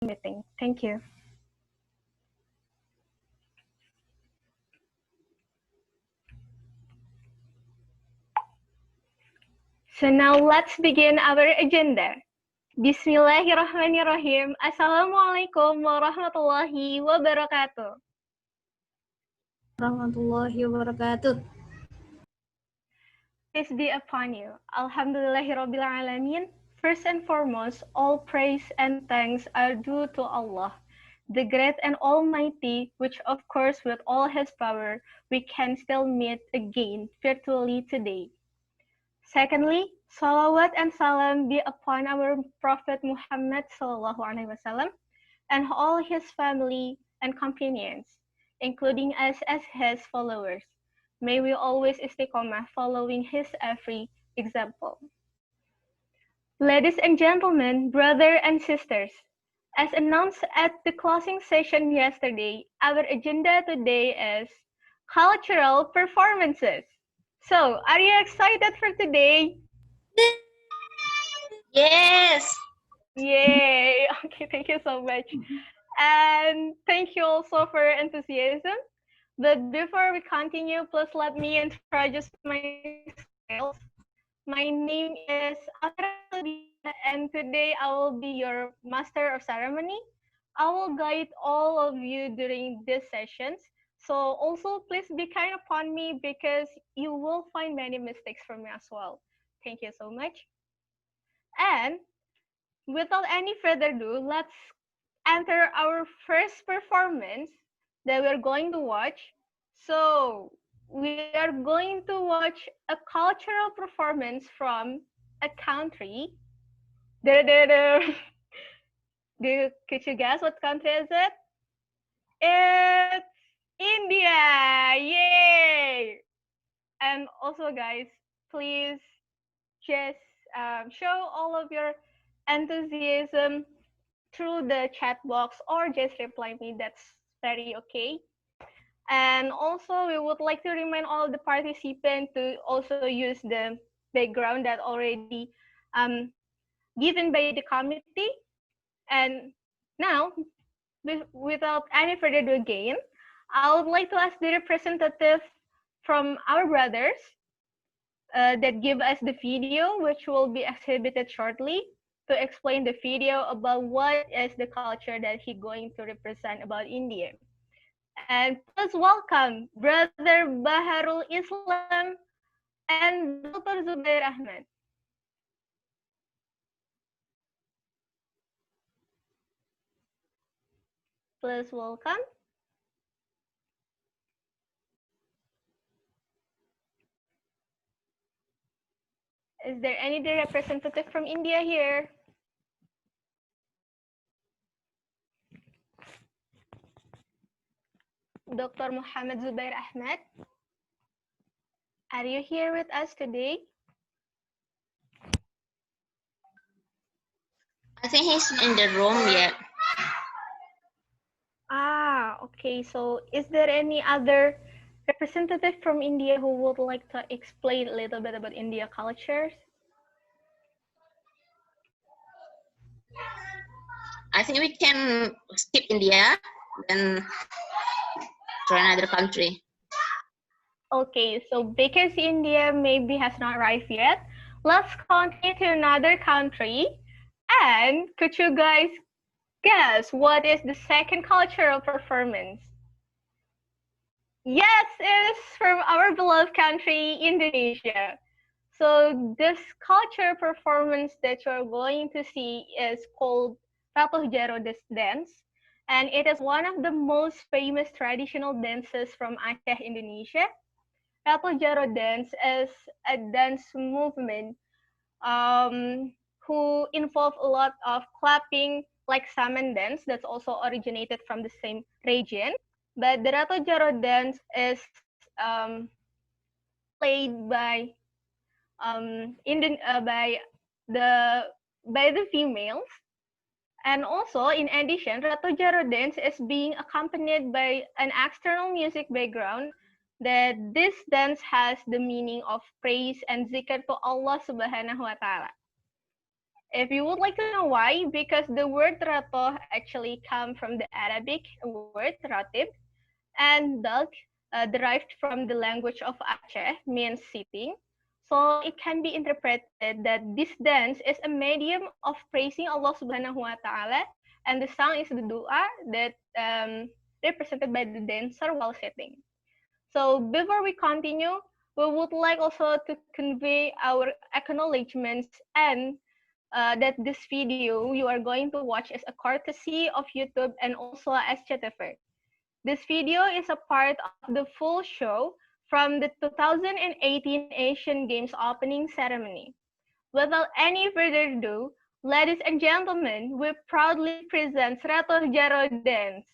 meeting. Thank you. So now let's begin our agenda. Bismillahirrahmanirrahim. Assalamualaikum warahmatullahi wabarakatuh. Warahmatullahi wabarakatuh. Peace be upon you. Alhamdulillahirabbil alamin. First and foremost, all praise and thanks are due to Allah, the great and almighty, which of course with all his power, we can still meet again virtually today. Secondly, salawat and salam be upon our Prophet Muhammad SAW and all his family and companions, including us as his followers. May we always istiqomah following his every example. Ladies and gentlemen, brothers and sisters, as announced at the closing session yesterday, our agenda today is cultural performances. So, are you excited for today? Yes. Yay! Okay, thank you so much. And thank you also for your enthusiasm. But before we continue, please let me introduce myself. My name is Amira, and today I will be your master of ceremony. I will guide all of you during these sessions. So also please be kind upon me because you will find many mistakes from me as well. Thank you so much. And without any further ado, let's enter our first performance that we're going to watch. So we are going to watch a cultural performance from a country. Could you guess what country is it? It's India! Yay! And also guys, please just show all of your enthusiasm through the chat box or just reply me. That's very okay. And also we would like to remind all the participants to also use the background that already given by the committee. And now, without any further ado again, I would like to ask the representative from our brothers that give us the video, which will be exhibited shortly, to explain the video about what is the culture that he's going to represent about India. And please welcome Brother Baharul Islam and Dr. Zubair Ahmed. Please welcome. Is there any representative from India here? Dr. Muhammad Zubair Ahmed, are you here with us today? I think he's in the room yet. Ah, okay. So is there any other representative from India who would like to explain a little bit about India cultures? I think we can skip India, then try another country. Okay, so because India maybe has not arrived yet, let's continue to another country. And could you guys guess what is the second cultural performance? Yes, it is from our beloved country, Indonesia. So this culture performance that you're going to see is called Ratu Jaro dance, and it is one of the most famous traditional dances from Aceh, Indonesia. Ratu Jaro dance is a dance movement who involve a lot of clapping, like Saman dance, that's also originated from the same region. But the Ratu Jaro dance is played by by the females. And also, in addition, Ratu Jaro dance is being accompanied by an external music background that this dance has the meaning of praise and zikr to Allah Subhanahu wa Ta'ala. If you would like to know why, because the word ratoh actually comes from the Arabic word ratib, and dag derived from the language of Aceh means sitting. So it can be interpreted that this dance is a medium of praising Allah Subhanahu wa Ta'ala, and the song is the dua that represented by the dancer while sitting. So before we continue, we would like also to convey our acknowledgements and that this video you are going to watch is a courtesy of YouTube and also SCTV. This video is a part of the full show from the 2018 Asian Games opening ceremony. Without any further ado, ladies and gentlemen, we proudly present Ratoh Jaro Dance.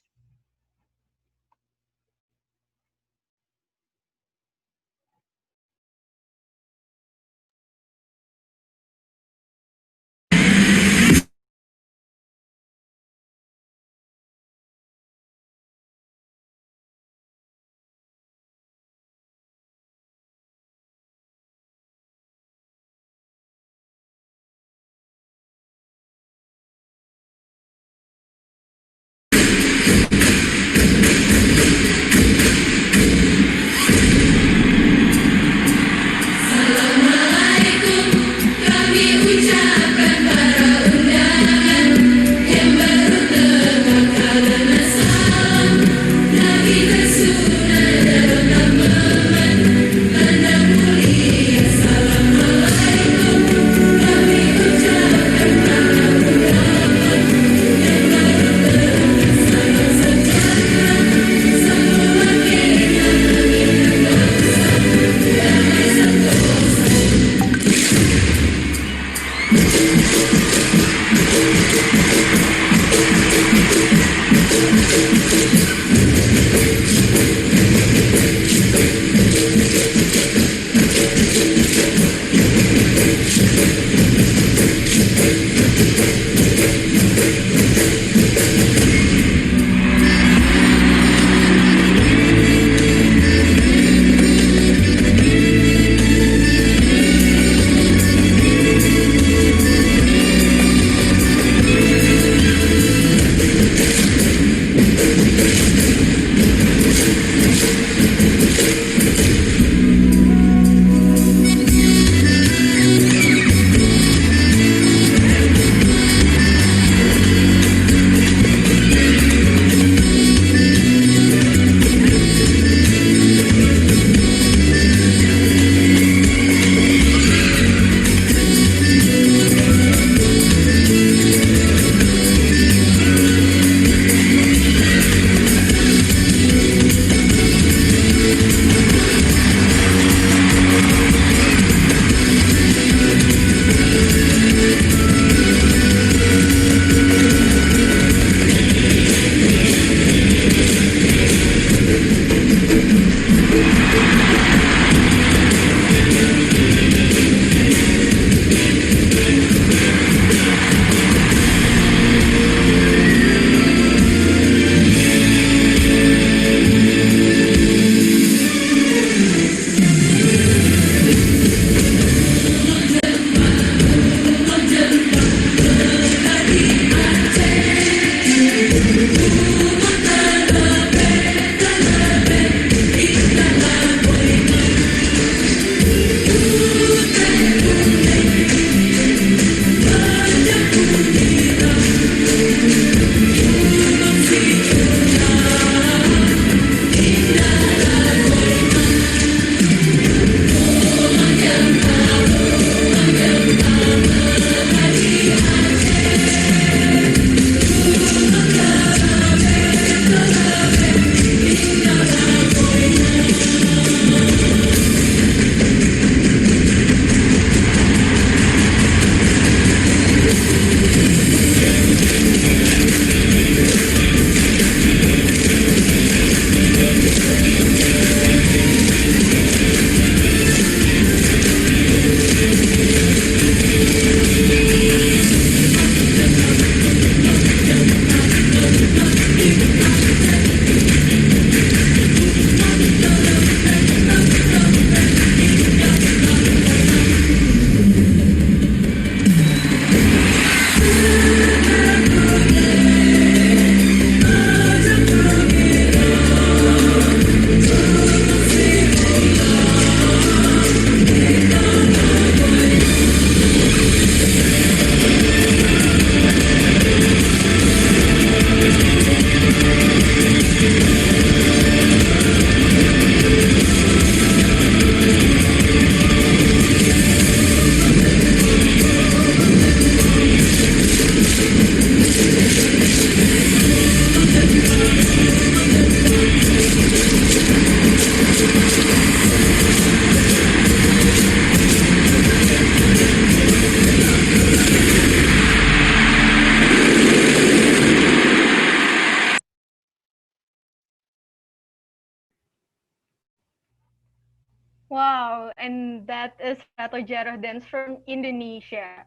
Wow, and that is Ratu Jaro dance from Indonesia.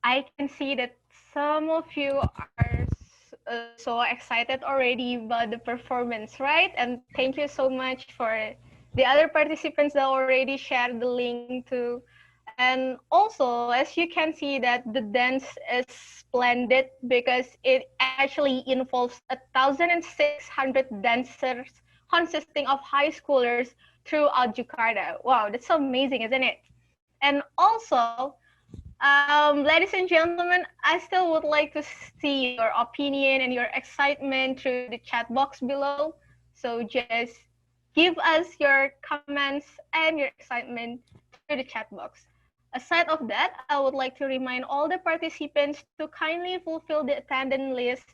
I can see that some of you are so excited already about the performance, right? And thank you so much for the other participants that already shared the link to. And also, as you can see that the dance is splendid because it actually involves 1,600 dancers consisting of high schoolers throughout Jakarta. Wow, that's so amazing, isn't it? And also, ladies and gentlemen, I still would like to see your opinion and your excitement through the chat box below. So just give us your comments and your excitement through the chat box. Aside of that, I would like to remind all the participants to kindly fulfill the attendance list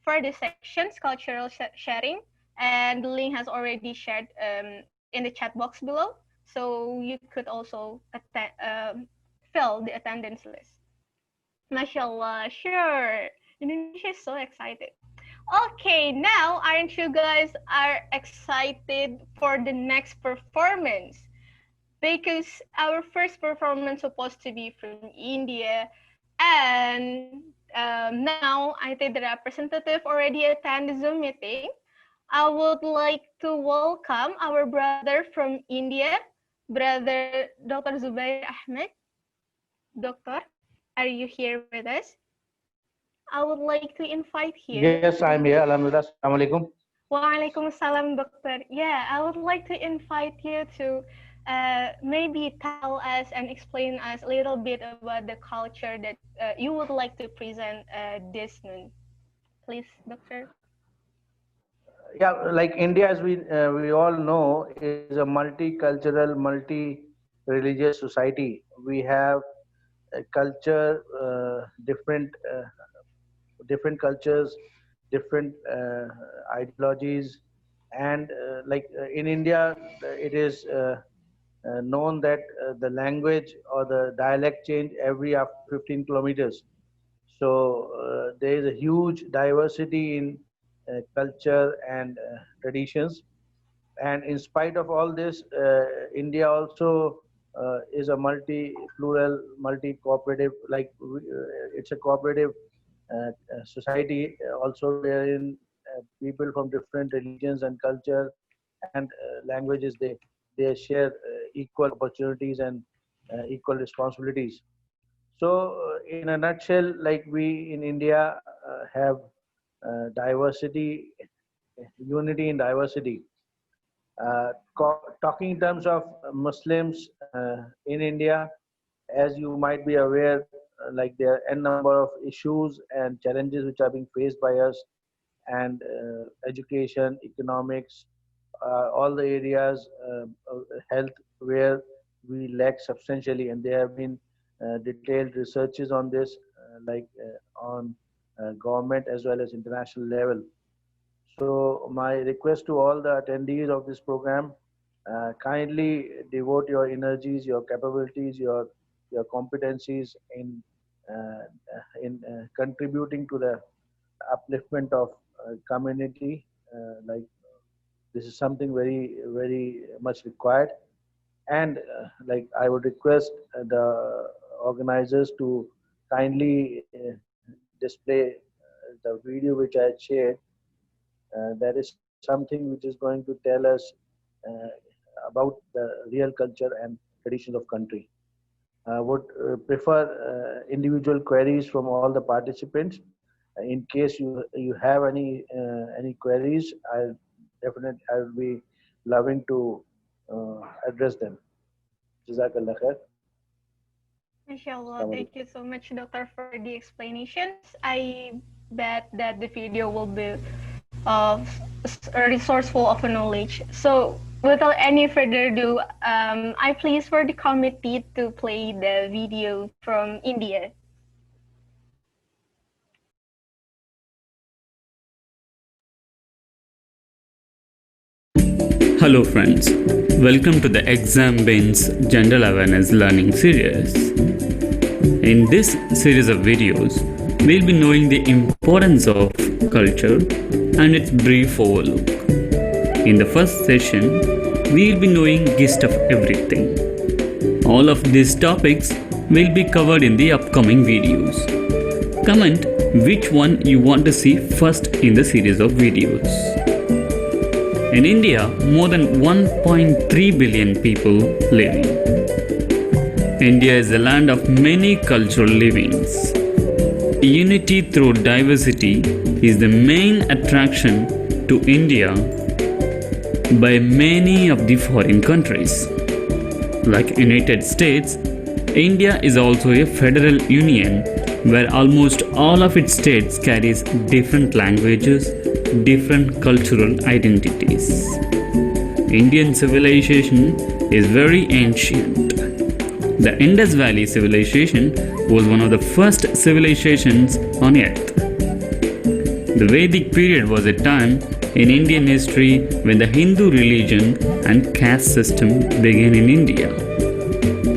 for the sections cultural sharing, and the link has already shared in the chat box below. So you could also fill the attendance list. Mashallah, sure. Indonesia is so excited. Okay, now aren't you guys are excited for the next performance? Because our first performance supposed to be from India, and now I think the representative already attended the Zoom meeting. I would like to welcome our brother from India, brother Dr. Zubair Ahmed. Doctor, are you here with us? I would like to invite you. Yes, I'm here. Alhamdulillah. Assalamu alaikum. Waalaikumsalam, Doctor. Yeah, I would like to invite you to maybe tell us and explain us a little bit about the culture that you would like to present this noon. Please, Doctor. Yeah, like India, as we all know, is a multicultural, multi-religious society. We have a culture, different cultures, different ideologies, and in India, it is known that the language or the dialect change every after 15 kilometers. So there is a huge diversity in culture and traditions. And in spite of all this, India also is a multi-plural, multi-cooperative, it's a cooperative society also, wherein people from different religions and culture and languages, they share equal opportunities and equal responsibilities. So, in a nutshell, like we in India have diversity, unity in diversity. Talking in terms of Muslims in India, as you might be aware, like there are n number of issues and challenges which are being faced by us, and education, economics, all the areas, health, where we lack substantially, and there have been detailed researches on this, on government as well as international level. So my request to all the attendees of this program, kindly devote your energies, your capabilities, your competencies in contributing to the upliftment of community. Like this is something very much required, and like I would request the organizers to kindly display the video which I had shared. That is something which is going to tell us uh, about the real culture and traditions of country. I would prefer individual queries from all the participants. In case you have any queries, I will be loving to address them. Jazakallah khair. Inshallah, thank you so much, Doctor, for the explanations. I bet that the video will be resourceful of knowledge. So, without any further ado, I please for the committee to play the video from India. Hello friends, welcome to the Exam Bins General Awareness Learning Series. In this series of videos, we'll be knowing the importance of culture and its brief overlook. In the first session, we will be knowing gist of everything. All of these topics will be covered in the upcoming videos. Comment which one you want to see first in the series of videos. In India, more than 1.3 billion people living. India is a land of many cultural livings. Unity through diversity is the main attraction to India by many of the foreign countries. Like United States, India is also a federal union where almost all of its states carries different languages, different cultural identities. Indian civilization is very ancient. The Indus Valley civilization was one of the first civilizations on earth. The Vedic period was a time in Indian history when the Hindu religion and caste system began in India.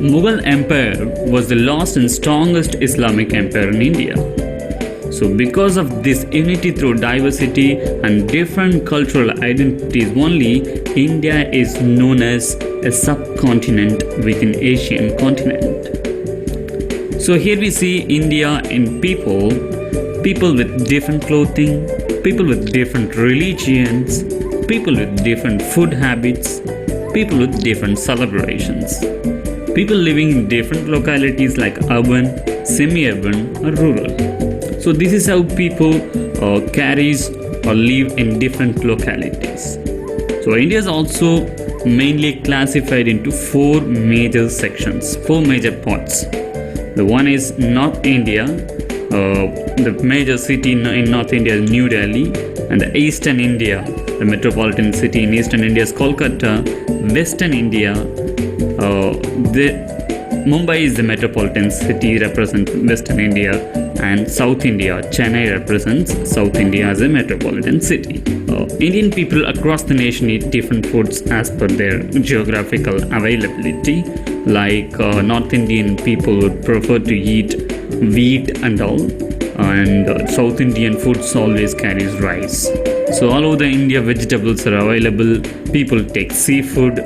Mughal Empire was the last and strongest Islamic empire in India. So because of this unity through diversity and different cultural identities only, India is known as a subcontinent within Asian continent. So here we see India in people with different clothing, people with different religions, people with different food habits, people with different celebrations, people living in different localities like urban, semi-urban or rural. So this is how people carries or live in different localities. So India is also mainly classified into four major sections, four major parts. The one is North India. The major city in North India is New Delhi, and the Eastern India, the metropolitan city in Eastern India is Kolkata. Western India, Mumbai is the metropolitan city, represents Western India, and South India, Chennai represents South India as a metropolitan city. Indian people across the nation eat different foods as per their geographical availability. Like North Indian people would prefer to eat wheat and all, and South Indian foods always carries rice. So all over the India vegetables are available. People take seafood,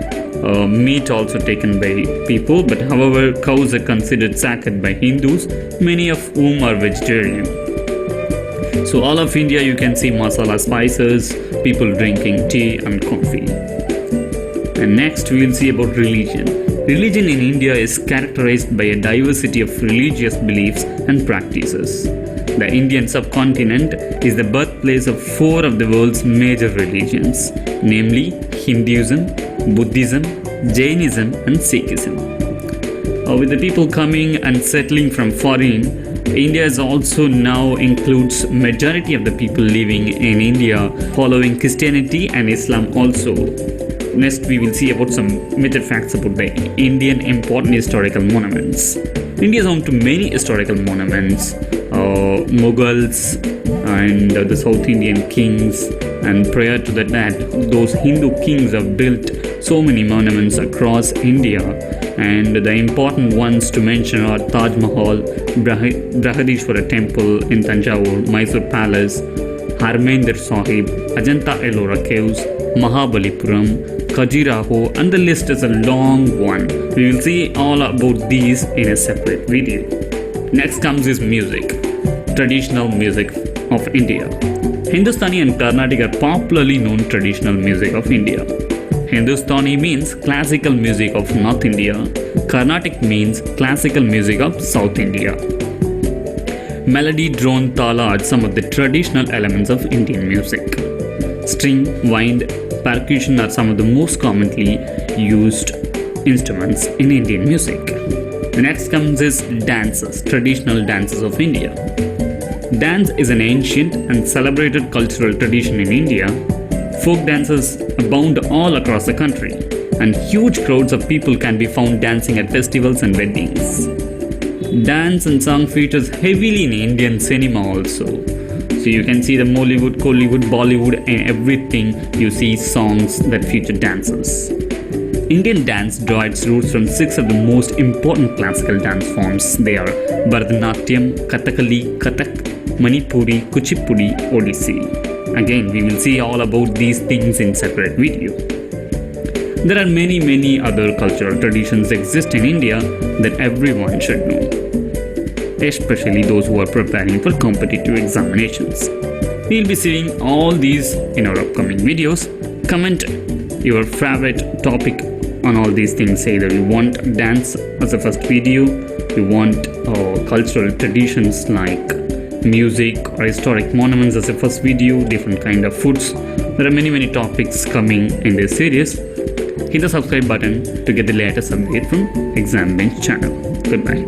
meat also taken by people, but however cows are considered sacred by Hindus, many of whom are vegetarian. So all of India you can see masala spices, people drinking tea and coffee. And next we will see about religion. Religion in India is characterized by a diversity of religious beliefs and practices. The Indian subcontinent is the birthplace of four of the world's major religions, namely Hinduism, Buddhism, Jainism and Sikhism. With the people coming and settling from foreign, India is also now includes majority of the people living in India following Christianity and Islam also. Next we will see about some major facts about the Indian important historical monuments. India is home to many historical monuments. Mughals and the South Indian kings, and prior to that those Hindu kings have built so many monuments across India, and the important ones to mention are Taj Mahal, Brihadishwara Temple in Tanjavur, Mysore Palace, Harmandir Sahib, Ajanta Ellora Caves, Mahabalipuram, Khajuraho, and the list is a long one. We will see all about these in a separate video. Next comes is music. Traditional music of India. Hindustani and Carnatic are popularly known traditional music of India. Hindustani means classical music of North India. Carnatic means classical music of South India. Melody, drone, tala are some of the traditional elements of Indian music. String, wind, percussion are some of the most commonly used instruments in Indian music. The next comes is dances, traditional dances of India. Dance is an ancient and celebrated cultural tradition in India. Folk dances abound all across the country, and huge crowds of people can be found dancing at festivals and weddings. Dance and song features heavily in Indian cinema also. So you can see the Mollywood, Kollywood, Bollywood and everything, you see songs that feature dances. Indian dance draws its roots from six of the most important classical dance forms. They are Bharatanatyam, Kathakali, Kathak, Manipuri, Kuchipudi, Odissi. Again, we will see all about these things in separate video. There are many other cultural traditions exist in India that everyone should know, especially those who are preparing for competitive examinations. We'll be seeing all these in our upcoming videos. Comment your favorite topic on all these things. Either you want dance as a first video, you want cultural traditions like music or historic monuments as a first video, different kind of foods. There are many topics coming in this series. Hit the subscribe button to get the latest update from Exam Bench channel. Goodbye.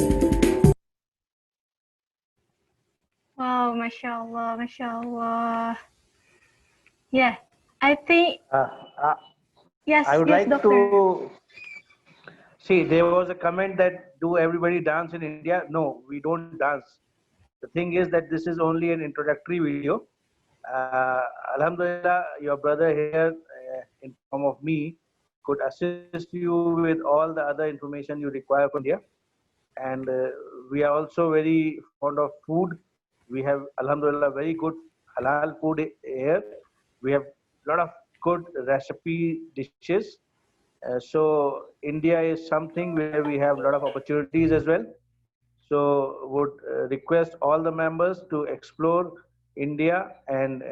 Wow, mashallah, mashallah. Yeah, I think yes, I would yes, like doctor. to see, there was a comment that do everybody dance in India? No, we don't dance. The thing is that this is only an introductory video. Alhamdulillah, your brother here, in form of me, could assist you with all the other information you require from India. And we are also very fond of food. We have, Alhamdulillah, very good halal food here. We have a lot of good recipe dishes. So India is something where we have a lot of opportunities as well. So would request all the members to explore India, and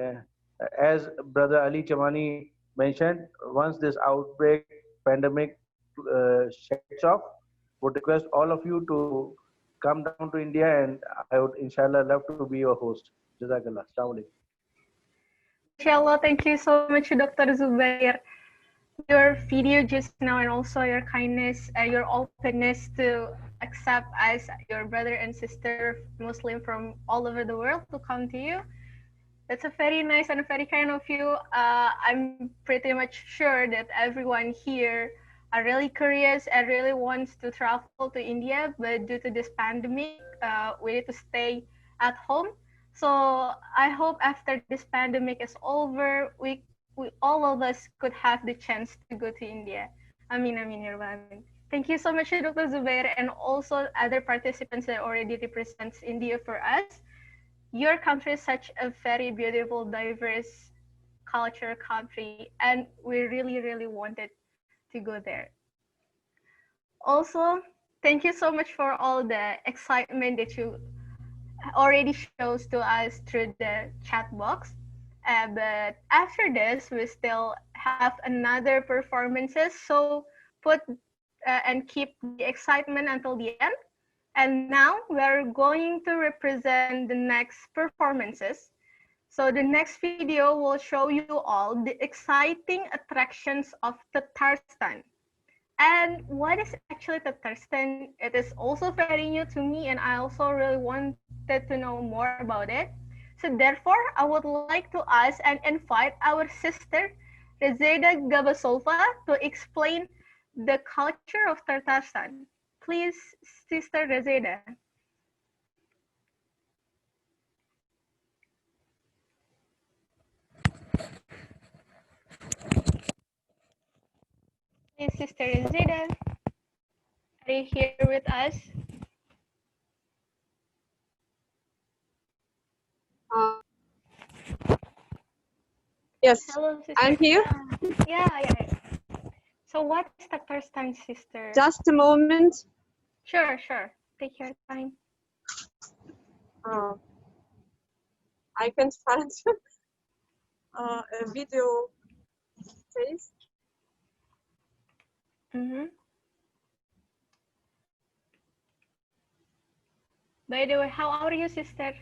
as Brother Ali Chamani mentioned, once this outbreak pandemic sheds off, would request all of you to come down to India, and I would inshallah love to be your host. Jazakallah. Assalamu alaikum. Mashallah, thank you so much, Dr. Zubair. Your video just now and also your kindness, your openness to accept us, your brother and sister Muslim from all over the world to come to you. That's a very nice and very kind of you. I'm pretty much sure that everyone here are really curious and really wants to travel to India, but due to this pandemic, we need to stay at home. So I hope after this pandemic is over, we all of us could have the chance to go to India. Amin, amin, ya Rabbal Alamin. Thank you so much, Dr. Zubair, and also other participants that already represents India for us. Your country is such a very beautiful, diverse culture country, and we really wanted to go there. Also, thank you so much for all the excitement that you already shows to us through the chat box. But after this, we still have another performances. So put and keep the excitement until the end. And now we're going to represent the next performances. So the next video will show you all the exciting attractions of Tatarstan. And what is actually Tatarstan? It is also very new to me, and I also really wanted to know more about it. So therefore, I would like to ask and invite our sister, Rezeda Gabasolva, to explain the culture of Tatarstan. Please, Sister Rezeda. Please, Sister Rezeda, are you here with us? Yes, Hello, Sister. I'm here. Yeah. So what is Tatarstan, Sister? Just a moment. Sure. Take your time. I can find a video face. By the way, how are you, sister?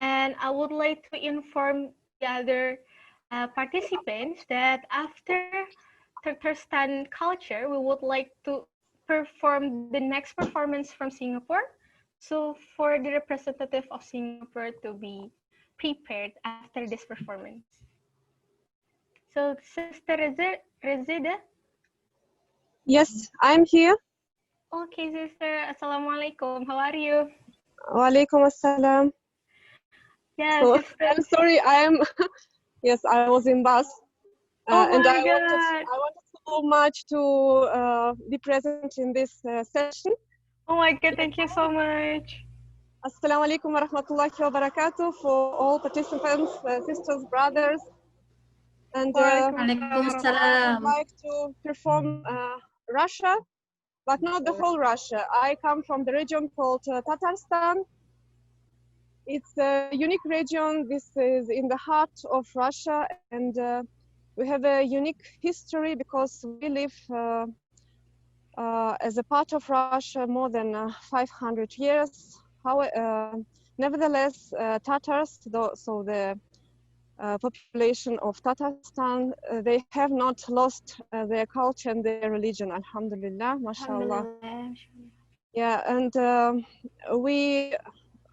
And I would like to inform the other participants that after Tatarstan culture, we would like to perform the next performance from Singapore. So for the representative of Singapore to be prepared after this performance. So Sister Rezida? Yes, I'm here. Okay, Sister. Assalamualaikum. How are you? Walaikum assalam. Yeah, So, Sister. I'm sorry, yes, I was in bus. And my I God. wanted so much to be present in this session. Oh my God, thank you so much. Assalamu alaikum wa rahmatullahi wa barakatuh for all participants, sisters, brothers. And I Waalaikumsalam. would like to perform Russia, but not the whole Russia. I come from the region called Tatarstan. It's a unique region. This is in the heart of Russia, and we have a unique history because we live as a part of Russia more than 500 years. Nevertheless, Tatars, so the population of Tatarstan, they have not lost their culture and their religion, alhamdulillah, mashallah. Yeah, and we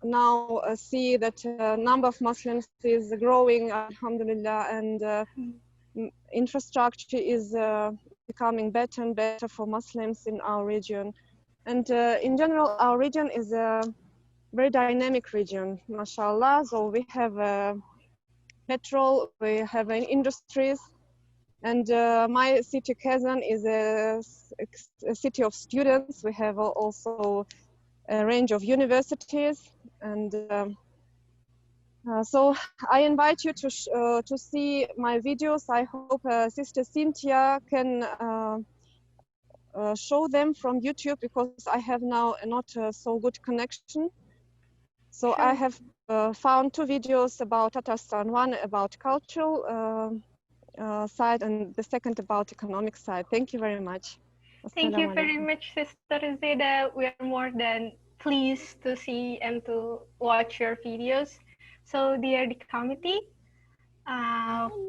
now see that number of Muslims is growing, alhamdulillah, and infrastructure is becoming better and better for Muslims in our region. And in general, our region is a very dynamic region, mashallah. So we have petrol, we have industries, and my city, Kazan, is a city of students. We have also a range of universities, and so I invite you to see my videos. I hope Sister Cynthia can show them from YouTube because I have now not so good connection. So I have found two videos about Tatarstan, one about cultural side and the second about economic side. Thank you very much. Thank you very much, Sister Zeda. We are more than pleased to see and to watch your videos. So dear the committee,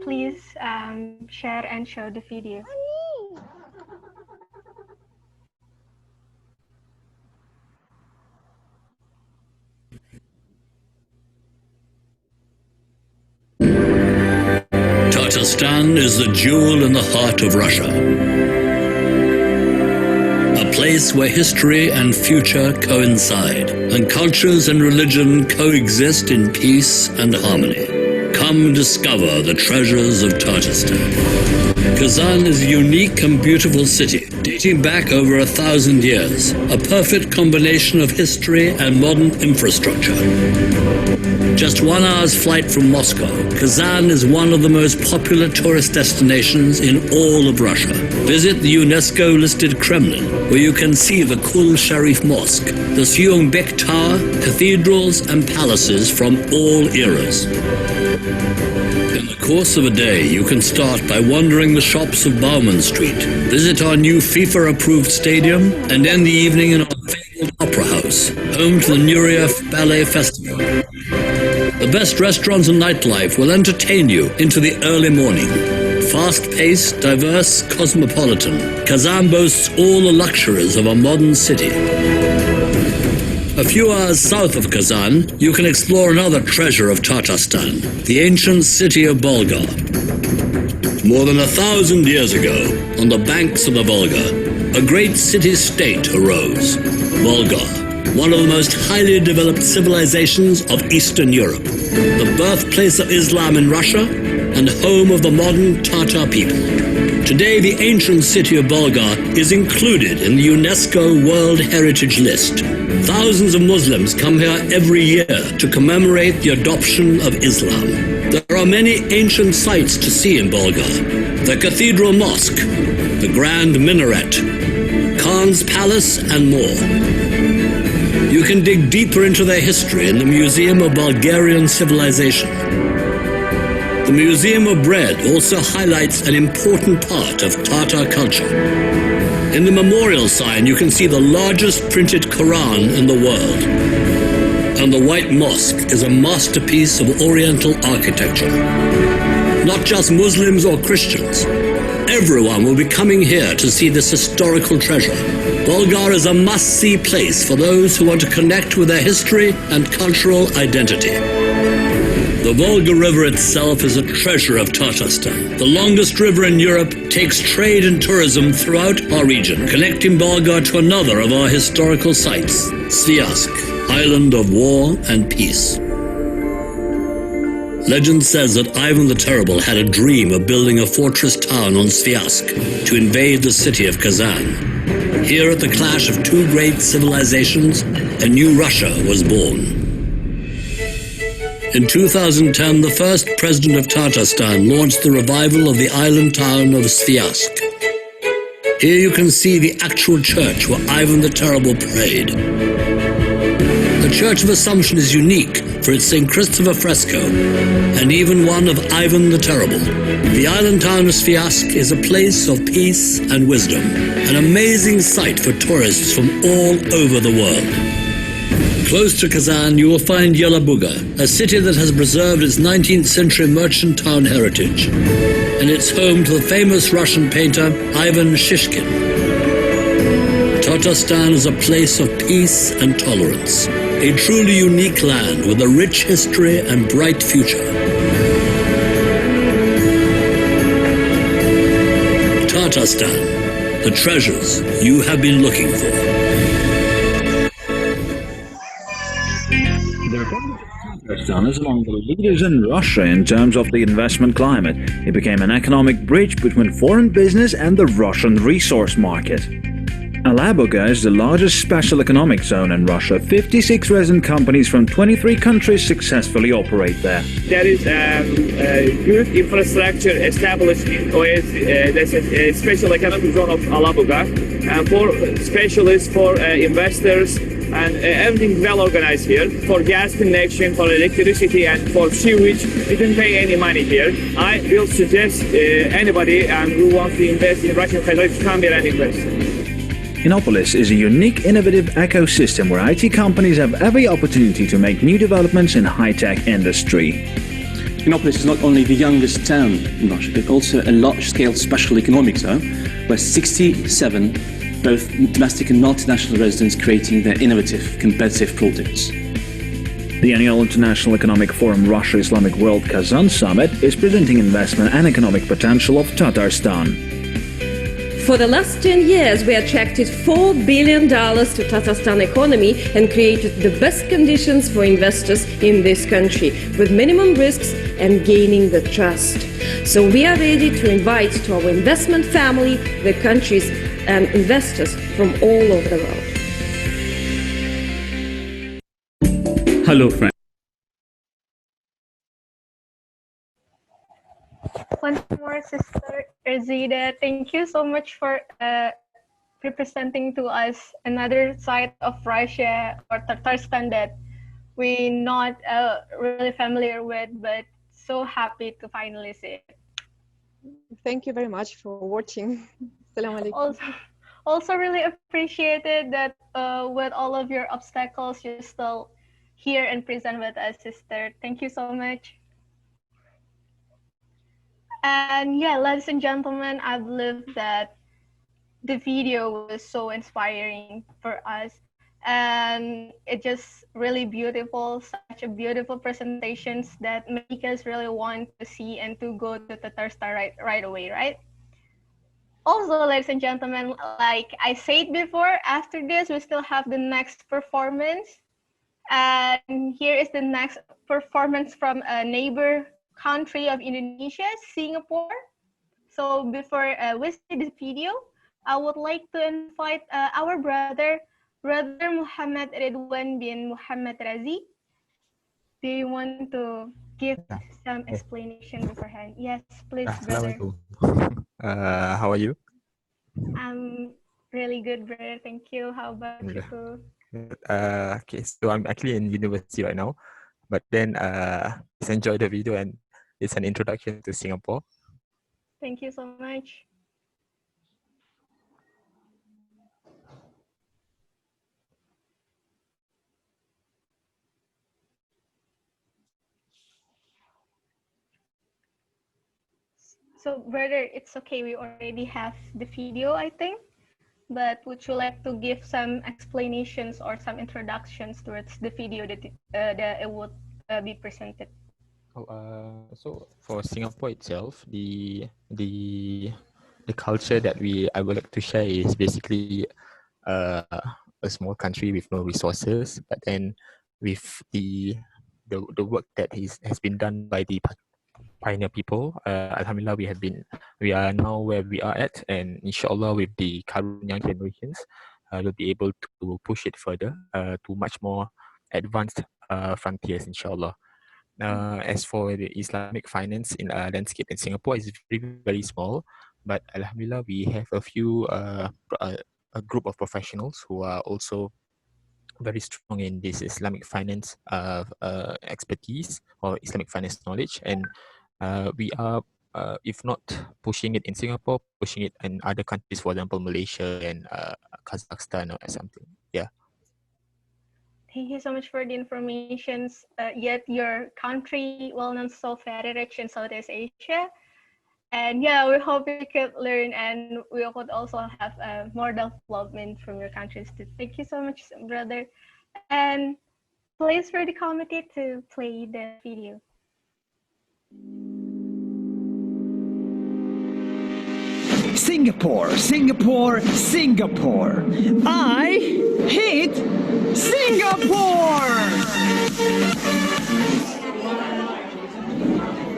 please share and show the video. Tatarstan is the jewel in the heart of Russia. A place where history and future coincide, and cultures and religion coexist in peace and harmony. Come discover the treasures of Tatarstan. Kazan is a unique and beautiful city, dating back over 1,000 years, a perfect combination of history and modern infrastructure. Just 1 hour's flight from Moscow, Kazan is one of the most popular tourist destinations in all of Russia. Visit the UNESCO-listed Kremlin, where you can see the Kul Sharif Mosque, the Suyongbek Tower, cathedrals and palaces from all eras. In the course of a day, you can start by wandering the shops of Bauman Street, visit our new FIFA-approved stadium, and end the evening in our fabled opera house, home to the Nureyev Ballet Festival. The best restaurants and nightlife will entertain you into the early morning. Fast-paced, diverse, cosmopolitan, Kazan boasts all the luxuries of a modern city. A few hours south of Kazan, you can explore another treasure of Tatarstan, the ancient city of Volga. More than 1,000 years ago, on the banks of the Volga, a great city-state arose, Volga, one of the most highly developed civilizations of Eastern Europe, the birthplace of Islam in Russia and home of the modern Tatar people. Today, the ancient city of Volga is included in the UNESCO World Heritage List. Thousands of Muslims come here every year to commemorate the adoption of Islam. There are many ancient sites to see in Volga: the Cathedral Mosque, the Grand Minaret, Khan's Palace, and more. You can dig deeper into their history in the Museum of Bulgarian Civilization. The Museum of Bread also highlights an important part of Tatar culture. In the memorial sign, you can see the largest printed Quran in the world. and the White Mosque is a masterpiece of Oriental architecture. Not just Muslims or Christians. Everyone will be coming here to see this historical treasure. Bolgar is a must-see place for those who want to connect with their history and cultural identity. The Volga River itself is a treasure of Tatarstan. The longest river in Europe takes trade and tourism throughout our region, connecting Bolgar to another of our historical sites, Sviazk, Island of War and Peace. Legend says that Ivan the Terrible had a dream of building a fortress town on Sviazk to invade the city of Kazan. Here at the clash of two great civilizations, a new Russia was born. In 2010, the first president of Tatarstan launched the revival of the island town of Sviazk. Here you can see the actual church where Ivan the Terrible prayed. The Church of Assumption is unique for its St. Christopher fresco, and even one of Ivan the Terrible. The island town of Sviazk is a place of peace and wisdom, an amazing sight for tourists from all over the world. Close to Kazan, you will find Yelabuga, a city that has preserved its 19th century merchant town heritage, and it's home to the famous Russian painter Ivan Shishkin. Tatarstan is a place of peace and tolerance, a truly unique land with a rich history and bright future. Tatarstan, the treasures you have been looking for. The Republic of Tatarstan is among the leaders in Russia in terms of the investment climate. It became an economic bridge between foreign business and the Russian resource market. Alabuga is the largest special economic zone in Russia. 56 resident companies from 23 countries successfully operate there. There is a good infrastructure established in OS, that's a special economic zone of Alabuga, and for specialists, for investors, and everything well organized here. For gas connection, for electricity, and for sewage, we didn't pay any money here. I will suggest anybody who wants to invest in Russian country to come here and invest. Innopolis is a unique, innovative ecosystem where IT companies have every opportunity to make new developments in high-tech industry. Innopolis is not only the youngest town in Russia, but also a large-scale special economic zone where 67 both domestic and multinational residents creating their innovative, competitive products. The annual International Economic Forum Russia Islamic World Kazan Summit is presenting investment and economic potential of Tatarstan. For the last 10 years, we attracted $4 billion to Tatarstan economy and created the best conditions for investors in this country, with minimum risks and gaining the trust. So we are ready to invite to our investment family the country's investors from all over the world. Hello, friends. Once more, Sister Erzida, thank you so much for representing to us another side of Russia or Tatarstan that we're not really familiar with, but so happy to finally see it. Thank you very much for watching. Assalamu alaikum. Also really appreciated that with all of your obstacles, you're still here and present with us, Sister. Thank you so much. And yeah, ladies and gentlemen, I believe that the video was so inspiring for us, and it just really beautiful, such a beautiful presentations that make us really want to see and to go to Tatarstan right away, right? Also, ladies and gentlemen, like I said before, after this, we still have the next performance. And here is the next performance from a neighbor country of Indonesia, Singapore. So before we see this video, I would like to invite our brother Muhammad Ridwan bin Muhammad Razi. Do you want to give some explanation beforehand? Yes, please, brother. How are you? I'm really good, brother. Thank you. How about you too? Okay, so I'm actually in university right now, but then just enjoy the video, and it's an introduction to Singapore. Thank you so much. So, brother, it's okay. We already have the video, I think. But would you like to give some explanations or some introductions towards the video that it would be presented? So for Singapore itself, the culture that I would like to share is basically uh, a small country with no resources, but then with the work that has been done by the pioneer people. Alhamdulillah, we are now where we are at, and inshallah, with the current young generations, we'll be able to push it further to much more advanced frontiers, inshallah. As for the Islamic finance in landscape in Singapore, is very, very small, but Alhamdulillah, we have a group of professionals who are also very strong in this Islamic finance expertise or Islamic finance knowledge, and we are, if not pushing it in Singapore, pushing it in other countries, for example, Malaysia and Kazakhstan or something. Yeah. Thank you so much for the information. Yet your country, well known, so very rich in Southeast Asia. And yeah, we hope you could learn and we could also have more development from your countries too. Thank you so much, brother. And please for the committee to play the video. Singapore, Singapore, Singapore. I hate Singapore!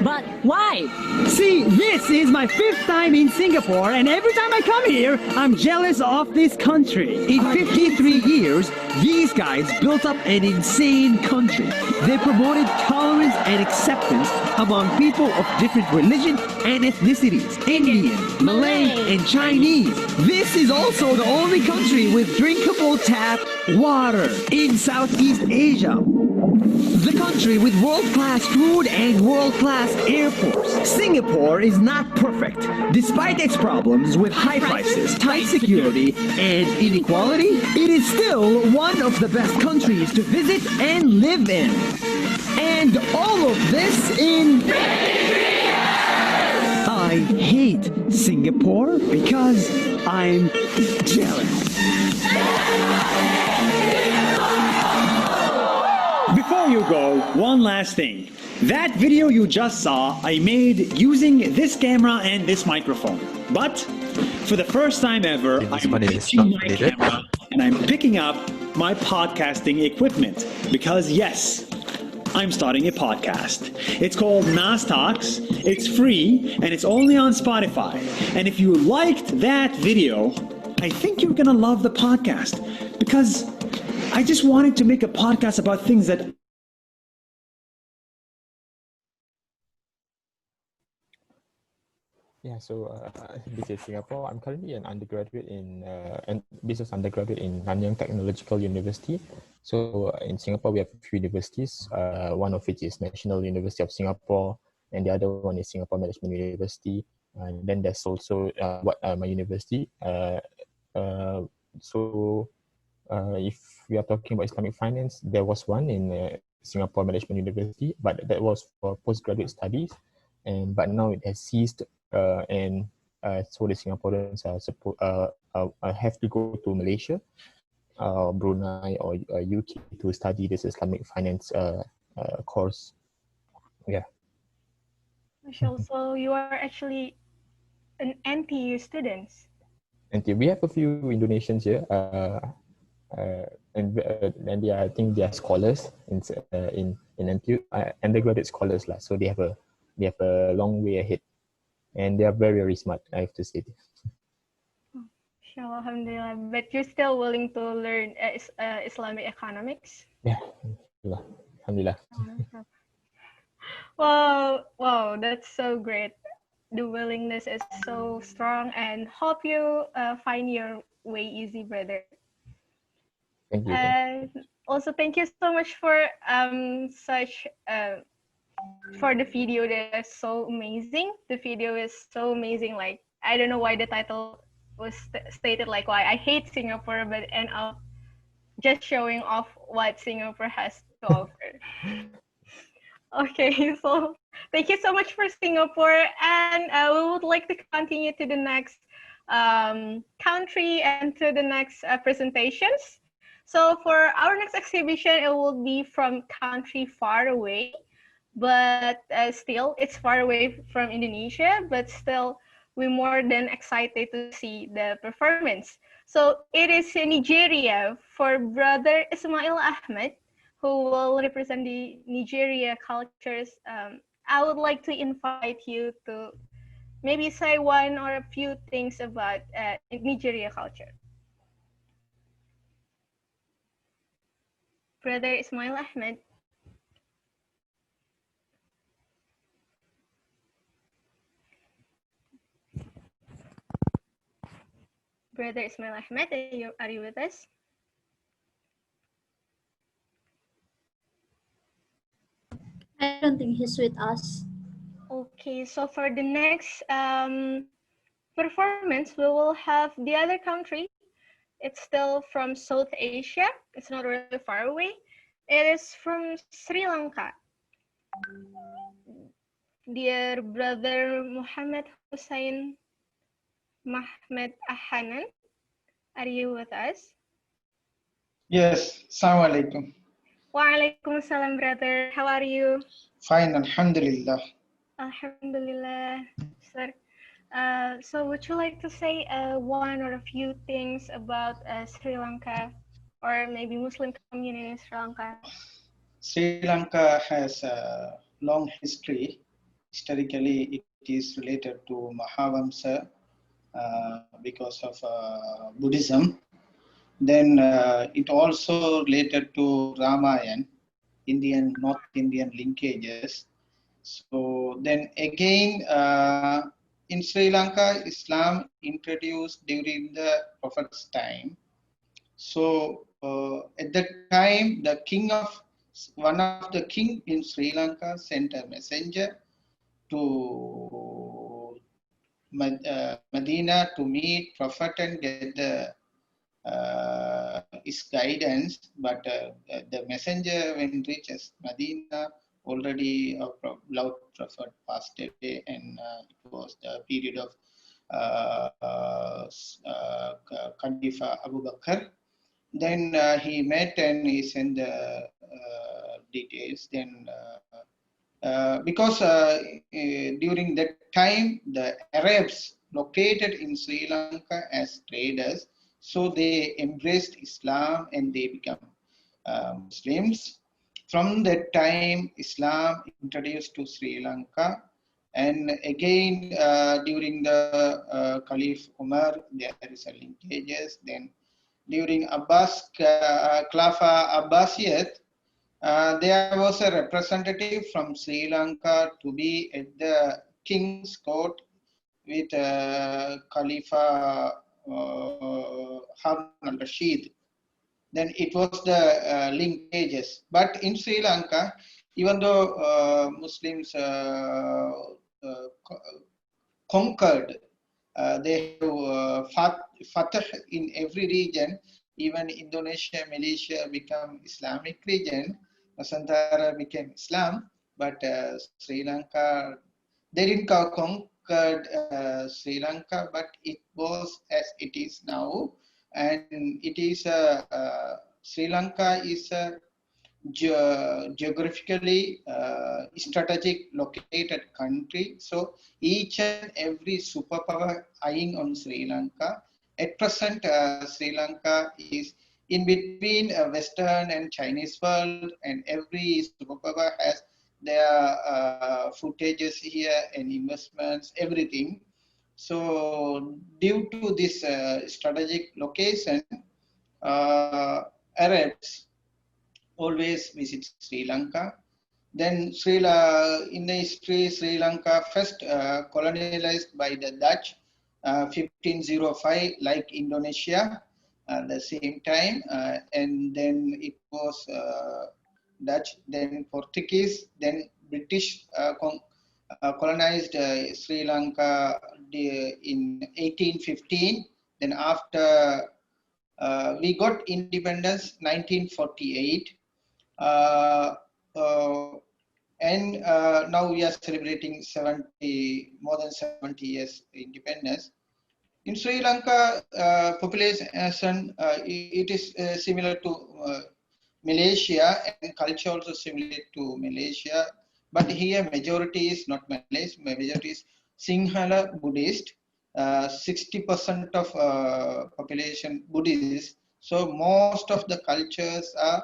But why? See, this is my 5th time in Singapore, and every time I come here, I'm jealous of this country. In 53 years, these guys built up an insane country. They promoted tolerance and acceptance among people of different religion and ethnicities. Indian, Malay, and Chinese. This is also the only country with drinkable tap water in Southeast Asia. The country with world-class food and world-class airports. Singapore is not perfect. Despite its problems with high prices, tight security, and inequality, it is still one of the best countries to visit and live in. And all of this in... I hate Singapore because I'm jealous. Before you go, one last thing. That video you just saw, I made using this camera and this microphone. But for the first time ever, I'm switching my camera and I'm picking up my podcasting equipment. Because yes, I'm starting a podcast. It's called Nas Talks. It's free and it's only on Spotify. And if you liked that video, I think you're gonna love the podcast. Because I just wanted to make a podcast about things that... Yeah, so this is Singapore. I'm currently an undergraduate in business undergraduate in Nanyang Technological University. So in Singapore, we have a few universities. One of which is National University of Singapore, and the other one is Singapore Management University. And then there's also my university. If we are talking about Islamic finance, there was one in Singapore Management University, but that was for postgraduate studies. But now it has ceased. So the Singaporeans have to go to Malaysia, Brunei, or UK to study this Islamic finance course. Yeah. So you are actually an NTU student. And we have a few Indonesians here, and I think they are scholars in NTU, undergraduate scholars lah. So they have a long way ahead. And they are very, very smart, I have to say this. Alhamdulillah. But you're still willing to learn Islamic economics? Yeah, Alhamdulillah. Wow, that's so great. The willingness is so strong, and hope you find your way easy, brother. Thank you. And also, thank you so much for for the video that is so amazing. The video is so amazing. Like, I don't know why the title was stated like why I hate Singapore, but end up just showing off what Singapore has to offer. Okay, so Thank you so much for Singapore, and we would like to continue to the next country and to the next presentations. So for our next exhibition, it will be from country far away, but still it's far away from Indonesia, but still we're more than excited to see the performance. So it is in Nigeria for Brother Ismail Ahmed, who will represent the Nigeria cultures. I would like to invite you to maybe say one or a few things about Nigeria culture. Brother Ismail Ahmed. Brother Ismail Ahmed, are you with us? I don't think he's with us. Okay, so for the next performance, we will have the other country. It's still from South Asia. It's not really far away. It is from Sri Lanka. Dear brother Muhammad Hussein Mahmed Ahanan, are you with us? Yes, Assalamu alaikum. Wa alaikum salam, brother. How are you? Fine, Alhamdulillah. Alhamdulillah, sir. So would you like to say one or a few things about Sri Lanka or maybe Muslim community in Sri Lanka? Sri Lanka has a long history. Historically, it is related to Mahavamsa because of Buddhism. Then it also related to Ramayana, North Indian linkages. So then again, in Sri Lanka, Islam introduced during the Prophet's time. So at that time, one of the king in Sri Lanka sent a messenger to Medina to meet Prophet and get his guidance. But the messenger, when reaches Medina, already Lord Prophet passed away, and it was the period of Khalifa Abu Bakr. Then he met and he sent the details. Then because during that time the Arabs located in Sri Lanka as traders, so they embraced Islam and they become Muslims. From that time, Islam introduced to Sri Lanka, and again during the Caliph Umar, there is a linkages. Then during Khilafah Abbasiyat, there was a representative from Sri Lanka to be at the king's court with Khalifa Harun al-Rashid. Then it was the linkages. But in Sri Lanka, even though Muslims conquered, they have Fatah in every region. Even Indonesia, Malaysia become Islamic region. Nusantara became Islam, but Sri Lanka, they didn't conquer Sri Lanka, but it was as it is now. And it is Sri Lanka is a geographically strategic located country. So each and every superpower eyeing on Sri Lanka. At present, Sri Lanka is in between Western and Chinese world, and every superpower has their footages here and investments, everything. So due to this strategic location, Arabs always visit Sri Lanka. Then in the history, Sri Lanka first colonialized by the Dutch, 1505, like Indonesia, at the same time, and then it was Dutch, then Portuguese, then British colonized Sri Lanka in 1815. Then after we got independence 1948, and now we are celebrating more than 70 years independence. In Sri Lanka, population, it is similar to Malaysia, and culture also similar to Malaysia. But here, majority is not Malays, majority is Sinhala Buddhist. 60% of population Buddhist. So most of the cultures are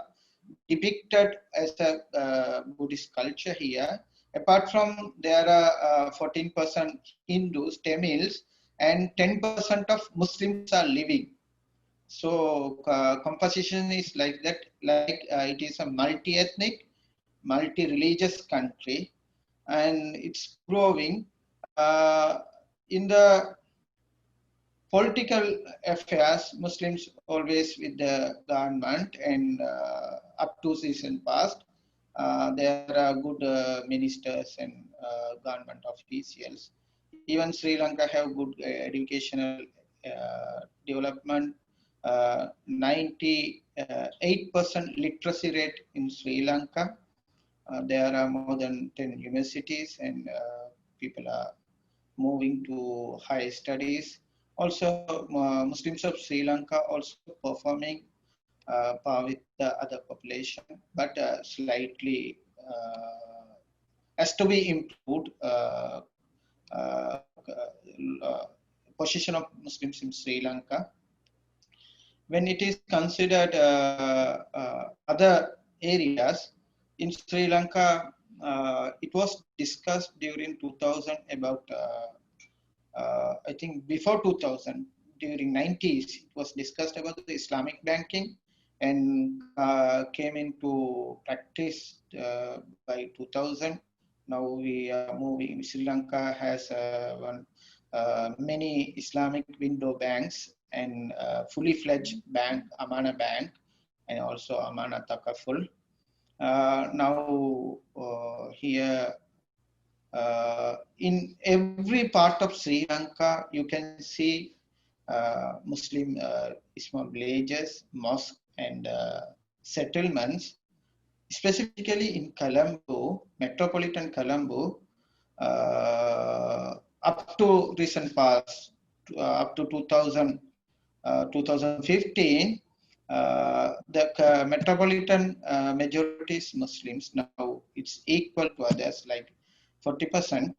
depicted as a Buddhist culture here. Apart from, there are 14% Hindus, Tamils, and 10% of Muslims are living. So composition is like that, like it is a multi-ethnic, multi-religious country, and it's growing. In the political affairs, Muslims always with the government, and up to season past, there are good ministers and government officials. Even Sri Lanka have good educational development. 98% literacy rate in Sri Lanka. There are more than 10 universities, and people are moving to high studies. Also, Muslims of Sri Lanka also performing par with the other population, but slightly has to be improved. Position of Muslims in Sri Lanka. When it is considered other areas in Sri Lanka, it was discussed during 2000 about, I think before 2000, during 90s, it was discussed about the Islamic banking, and came into practice by 2000. Now we are moving. Sri Lanka has many Islamic window banks and fully fledged bank, Amana Bank, and also Amana Takaful. Now here, in every part of Sri Lanka, you can see Muslim small villages, mosques, and settlements. Specifically in Colombo, metropolitan Colombo, up to recent past, up to 2015, the metropolitan majority is Muslims. Now it's equal to others, like 40%.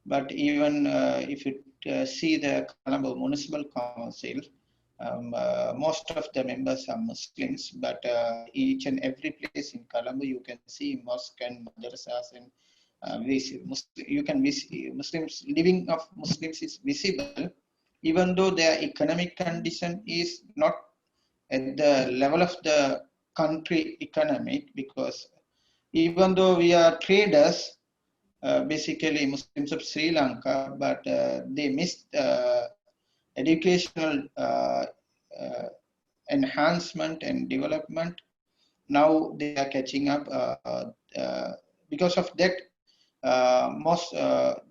But even if you see the Colombo Municipal Council, most of the members are Muslims, but each and every place in Colombo you can see mosque and madrasas, and you can visit Muslims, living of Muslims is visible, even though their economic condition is not at the level of the country economic, because even though we are traders, basically Muslims of Sri Lanka, but they missed educational enhancement and development. Now they are catching up. Because of that,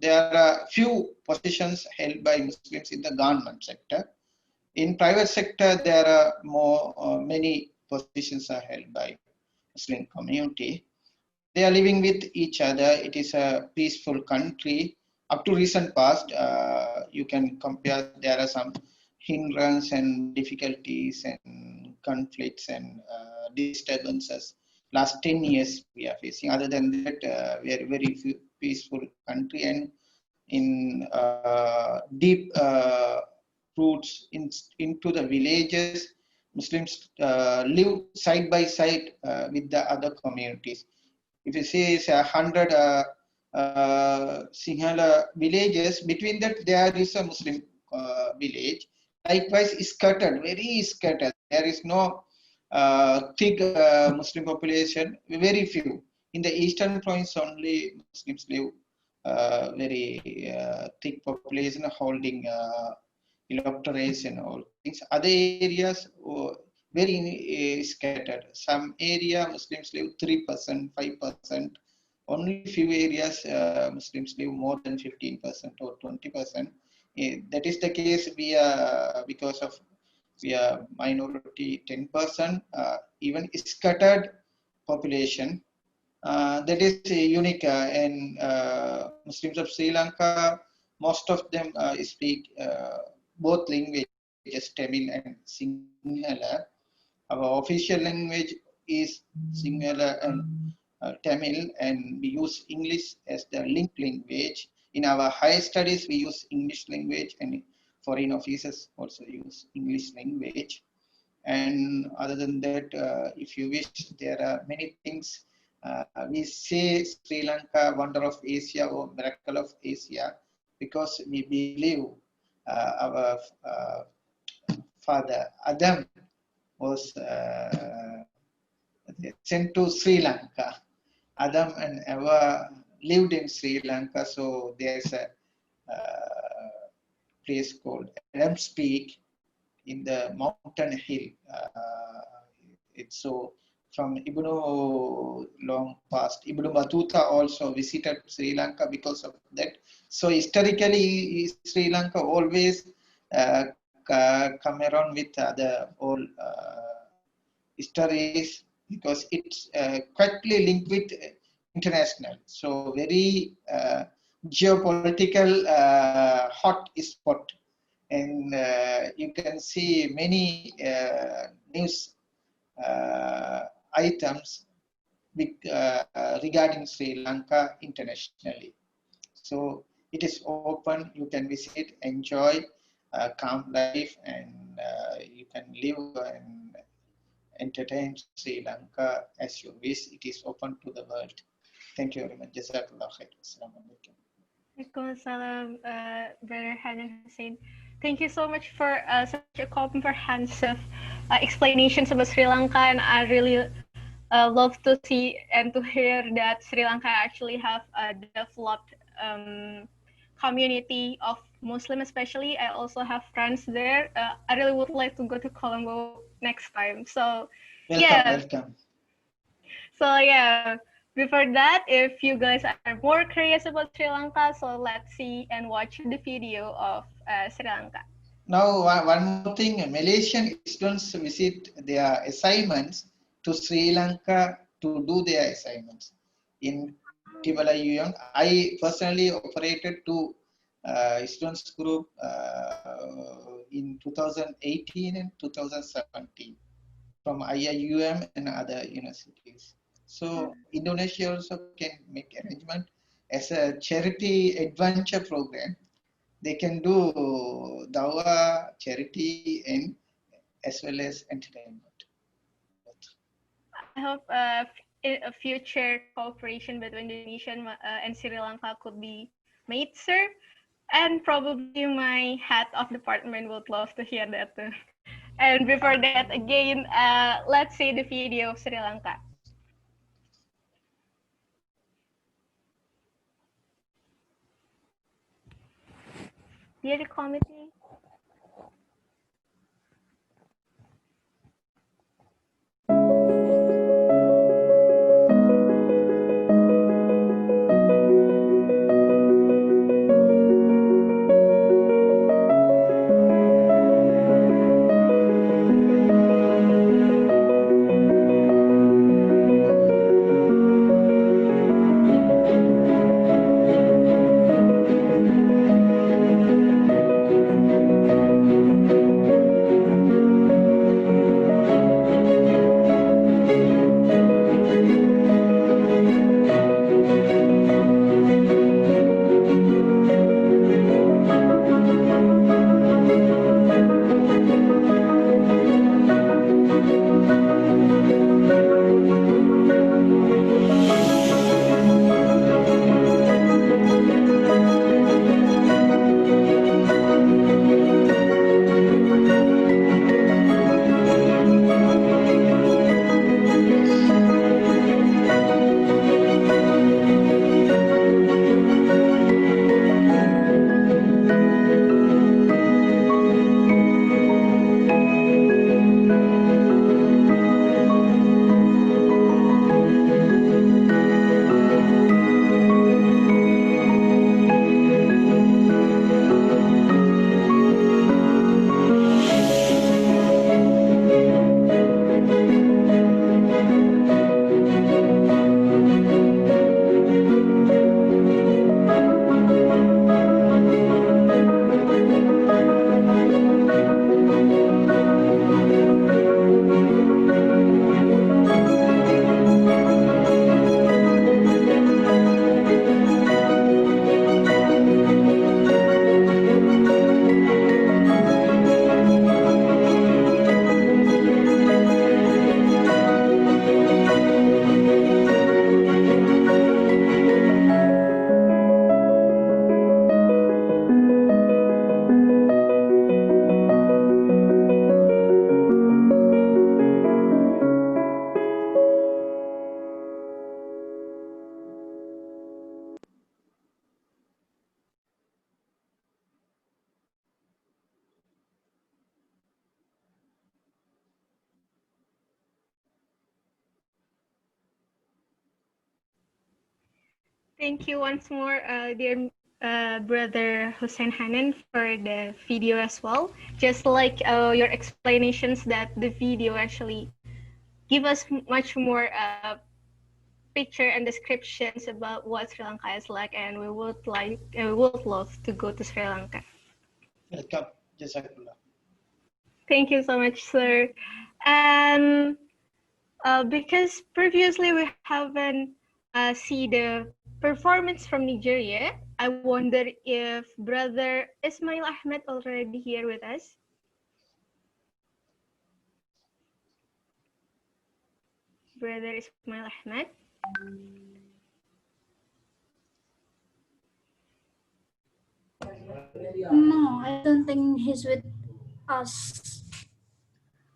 there are few positions held by Muslims in the government sector. In private sector, there are many positions are held by Muslim community. They are living with each other. It is a peaceful country. Up to recent past, you can compare, there are some hindrances and difficulties and conflicts and disturbances. Last 10 years we are facing. Other than that, we are a very peaceful country, and in deep roots into the villages, Muslims live side by side with the other communities. If you see, it's 100 Sinhala villages. Between that, there is a Muslim village. Likewise, scattered, very scattered. There is no thick Muslim population, very few. In the eastern province, only Muslims live very thick population, holding electorates and all things. Other areas very scattered. Some area Muslims live 3%, 5%. Only few areas Muslims live more than 15% or 20%. That is the case. We are, because of we are minority 10%, even scattered population. That is unique in Muslims of Sri Lanka. Most of them speak both languages, Tamil and Sinhala. Our official language is Sinhala and Tamil, and we use English as the link language. In our higher studies, we use English language, and foreign officers also use English language. And other than that, if you wish, there are many things. We say Sri Lanka, wonder of Asia or miracle of Asia, because we believe our father Adam was sent to Sri Lanka. Adam and Eva lived in Sri Lanka, so there's a place called Adam's Peak in the mountain hill. It's so from Ibnu long past. Ibnu Battuta also visited Sri Lanka because of that. So historically, Sri Lanka always come around with the old histories, because it's quietly linked with international. So very geopolitical hot spot. And you can see many news items regarding Sri Lanka internationally. So it is open, you can visit, enjoy calm life, and you can live and entertain Sri Lanka as you wish. It is open to the world. Thank you very much. Jazakallah khair. Assalamu alaikum. Waalaikumsalam, Brother Hanan Hussein. Thank you so much for such a comprehensive explanations about Sri Lanka, and I really love to see and to hear that Sri Lanka actually have a developed community of Muslim, especially. I also have friends there. I really would like to go to Colombo next time. So Welcome. So yeah, before that, if you guys are more curious about Sri Lanka, so let's see and watch the video of Sri Lanka. Now, one more thing, Malaysian students visit their assignments to Sri Lanka to do their assignments. In Tibalayuan, I personally operated two students group in 2018 and 2017 from IIUM and other universities. So Indonesia also can make arrangement as a charity adventure program. They can do dawah, charity, and as well as entertainment. I hope a future cooperation between Indonesia and Sri Lanka could be made, sir. And probably my head of department would love to hear that too. And before that, again, let's see the video of Sri Lanka. Dear committee. Thank you once more, dear brother Hussein Hanan, for the video as well. Just like your explanations, that the video actually give us much more picture and descriptions about what Sri Lanka is like, and we would love to go to Sri Lanka. Welcome. Jazakallah. Thank you so much, sir. And because previously we haven't see the performance from Nigeria, I wonder if brother Ismail Ahmed already here with us. Brother Ismail Ahmed. No, I don't think he's with us.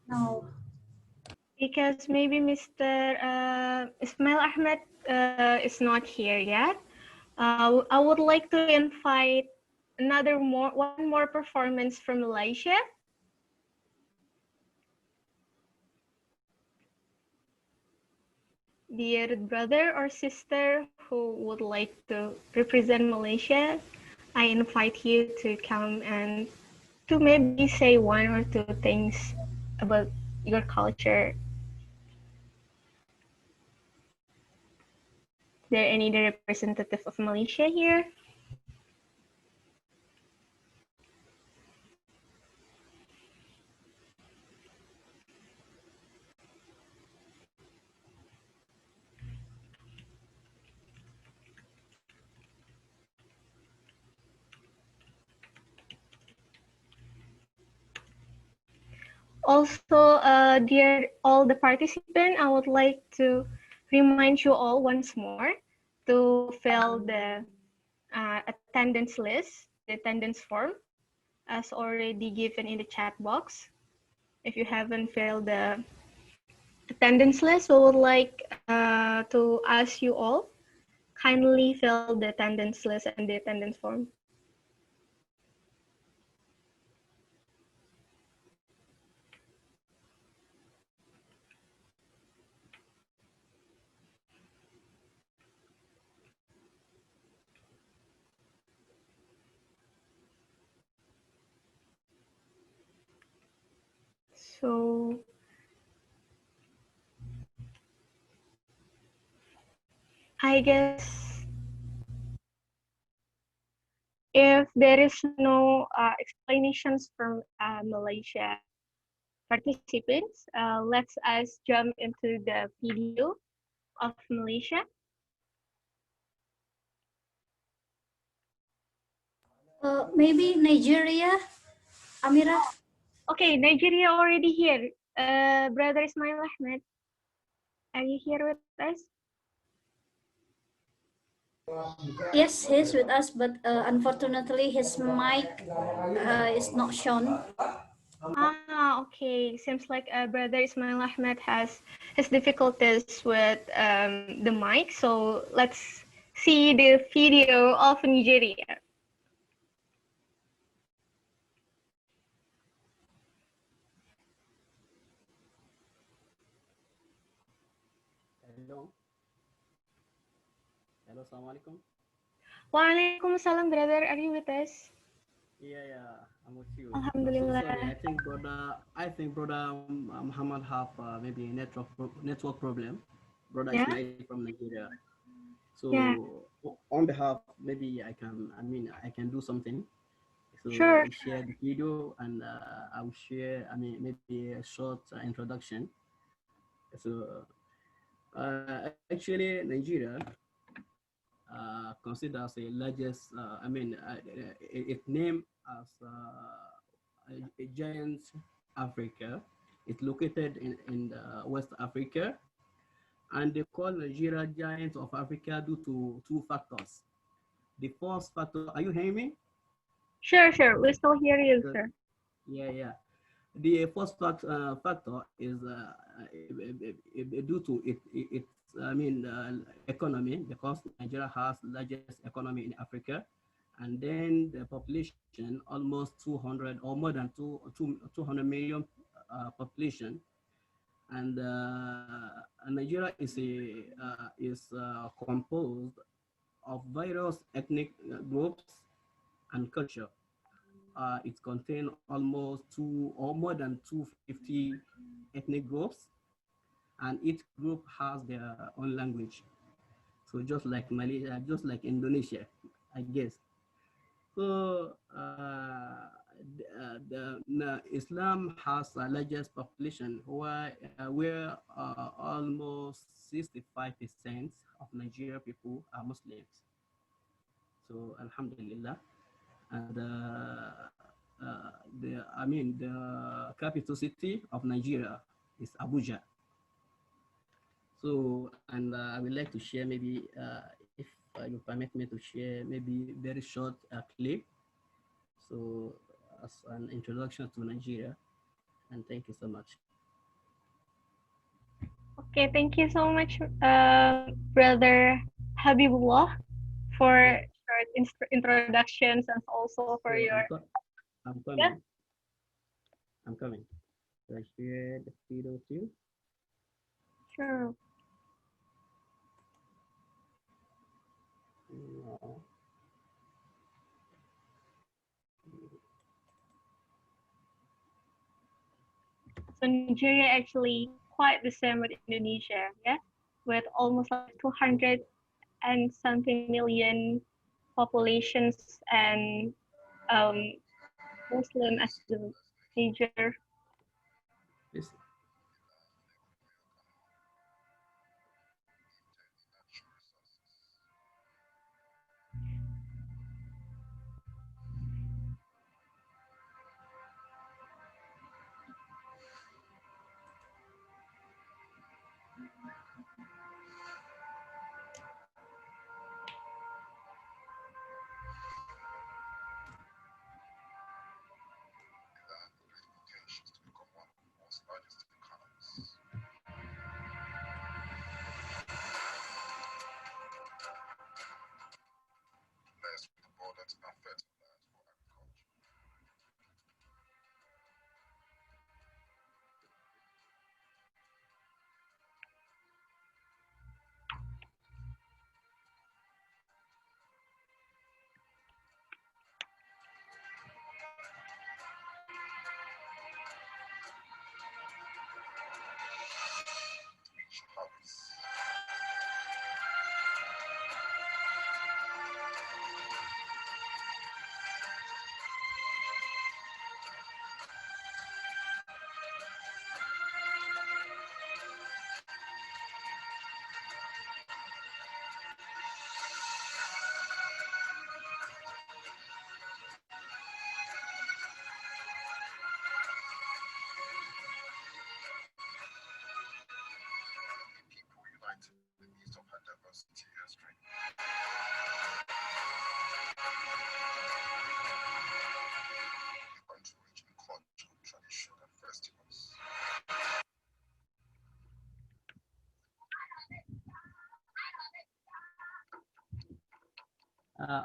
No. Because maybe Mr. Ismail Ahmed is not here yet. I would like to invite one more performance from Malaysia. Dear brother or sister who would like to represent Malaysia, I invite you to come and to maybe say one or two things about your culture. Is there any representative of Malaysia here? Also, dear all the participants, I would like to remind you all once more to fill the attendance list, the attendance form, as already given in the chat box. If you haven't filled the attendance list, we would like to ask you all, kindly fill the attendance list and the attendance form. So I guess if there is no explanations from Malaysia participants, let's us jump into the video of Malaysia. Maybe Nigeria, Amira. Okay, Nigeria already here. Brother Ismail Ahmed, are you here with us? Yes, he's with us, but unfortunately his mic is not shown. Okay. Seems like Brother Ismail Ahmed has his difficulties with the mic. So let's see the video of Nigeria. Hello. Hello, Assalamualaikum. Waalaikumsalam, brother. Are you with us? Yeah, I'm with you. Alhamdulillah. So sorry, I think brother Muhammad have maybe a network problem. Brother Yeah? Ismail from Nigeria. So Yeah. on behalf, maybe I can do something. So Sure. I share the video and I will share, maybe a short introduction. So actually, Nigeria considers the largest, it named as a giant Africa. It's located in West Africa, and they call Nigeria giant of Africa due to two factors. The first factor, are you hearing me? Sure. We still hear you, sir. Yeah. The first factor is due to its economy, because Nigeria has largest economy in Africa, and then the population almost 200 or more than 200 million population, and Nigeria is composed of various ethnic groups and culture. It contains almost more than 250 ethnic groups, and each group has their own language. So just like Malaysia, just like Indonesia, I guess. So Islam has the largest population, where almost 65% of Nigeria people are Muslims. So Alhamdulillah, and the capital city of Nigeria is Abuja. So, and I would like to share maybe, if you permit me to share maybe very short clip. So, as an introduction to Nigeria, and thank you so much. Okay, thank you so much, Brother Habibullah, for short introductions and also for So your. I'm coming. Yeah. I'm coming. Should I share the video with you? Sure. No. So Nigeria actually quite the same with Indonesia, yeah, with almost like 200 and something million populations and Muslim as the major. Yes.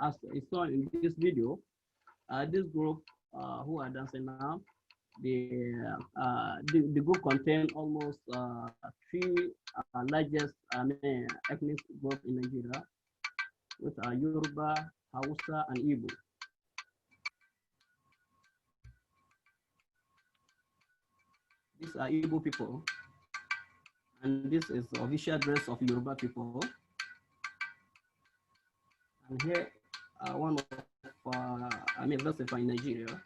As you saw in this video, this group who are dancing now, the group contain almost three largest ethnic group in Nigeria, which are Yoruba, Hausa, and Igbo. These are Igbo people, and this is the official dress of Yoruba people. And here, one of Vesifa in Nigeria.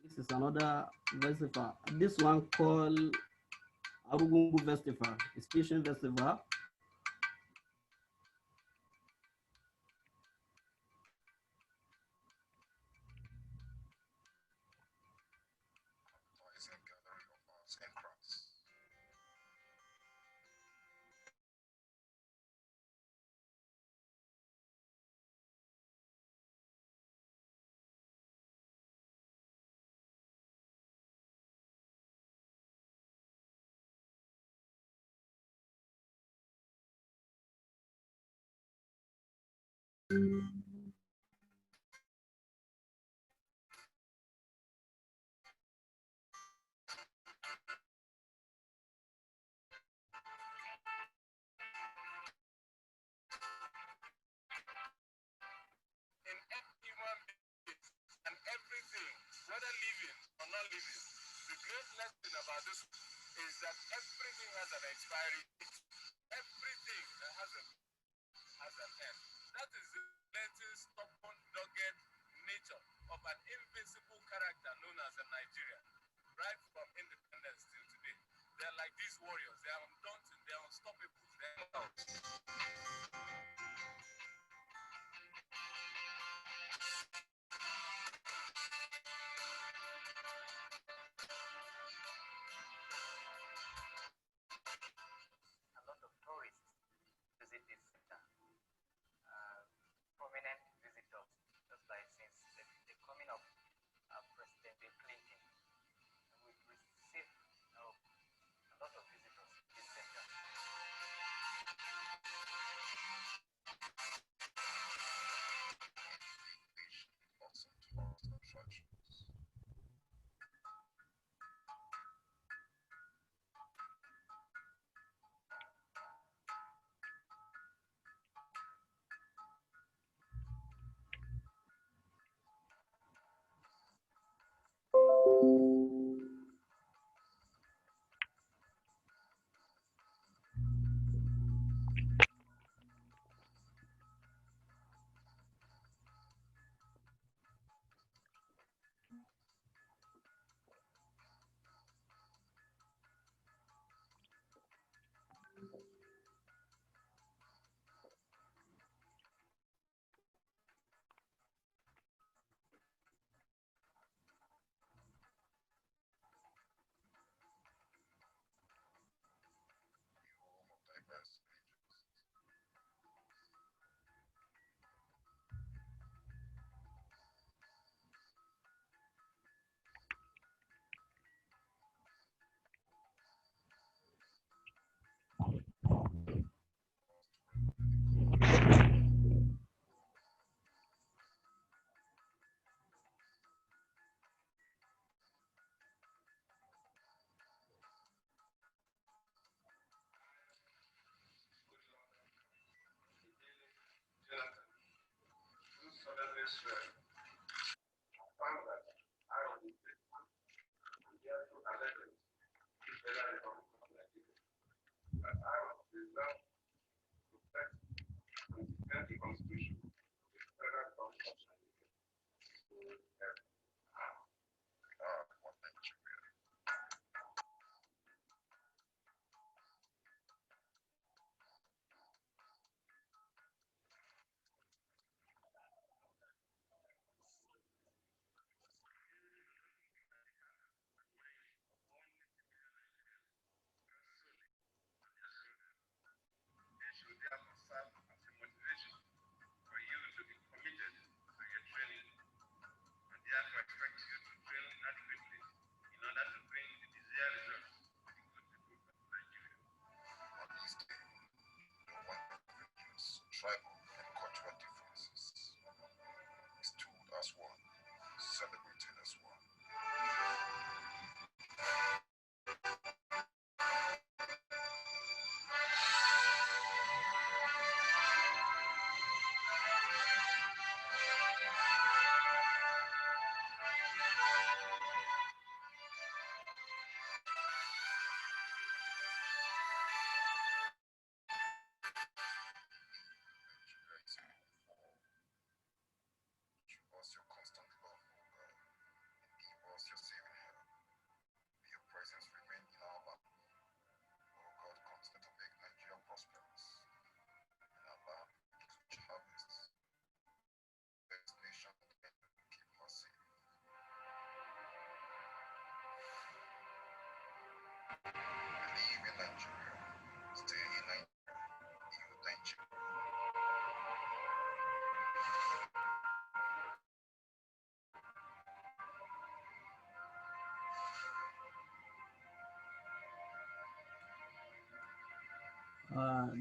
This is another Vesifa. This one called Arugungu Vesifa, it's Christian Vesifa.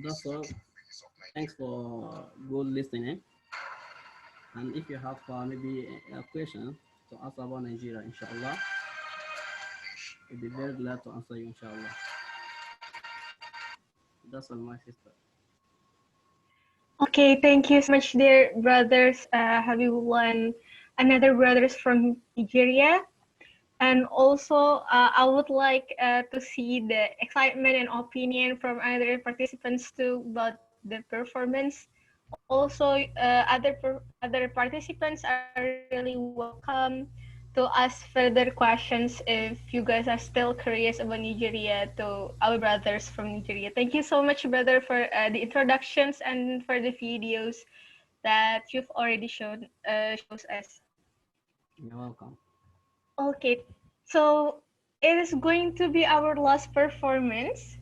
That's all. Thanks for good listening. And if you have maybe a question to ask about Nigeria, inshallah, we'll be very glad to answer you, inshallah. That's all, my sister. Okay, thank you so much, dear brothers, Habibullah and another brothers from Nigeria. And also, I would like to see the excitement and opinion from other participants too about the performance. Also, other participants are really welcome to ask further questions if you guys are still curious about Nigeria to our brothers from Nigeria. Thank you so much, brother, for the introductions and for the videos that you've already shows us. You're welcome. Okay, so it is going to be our last performance,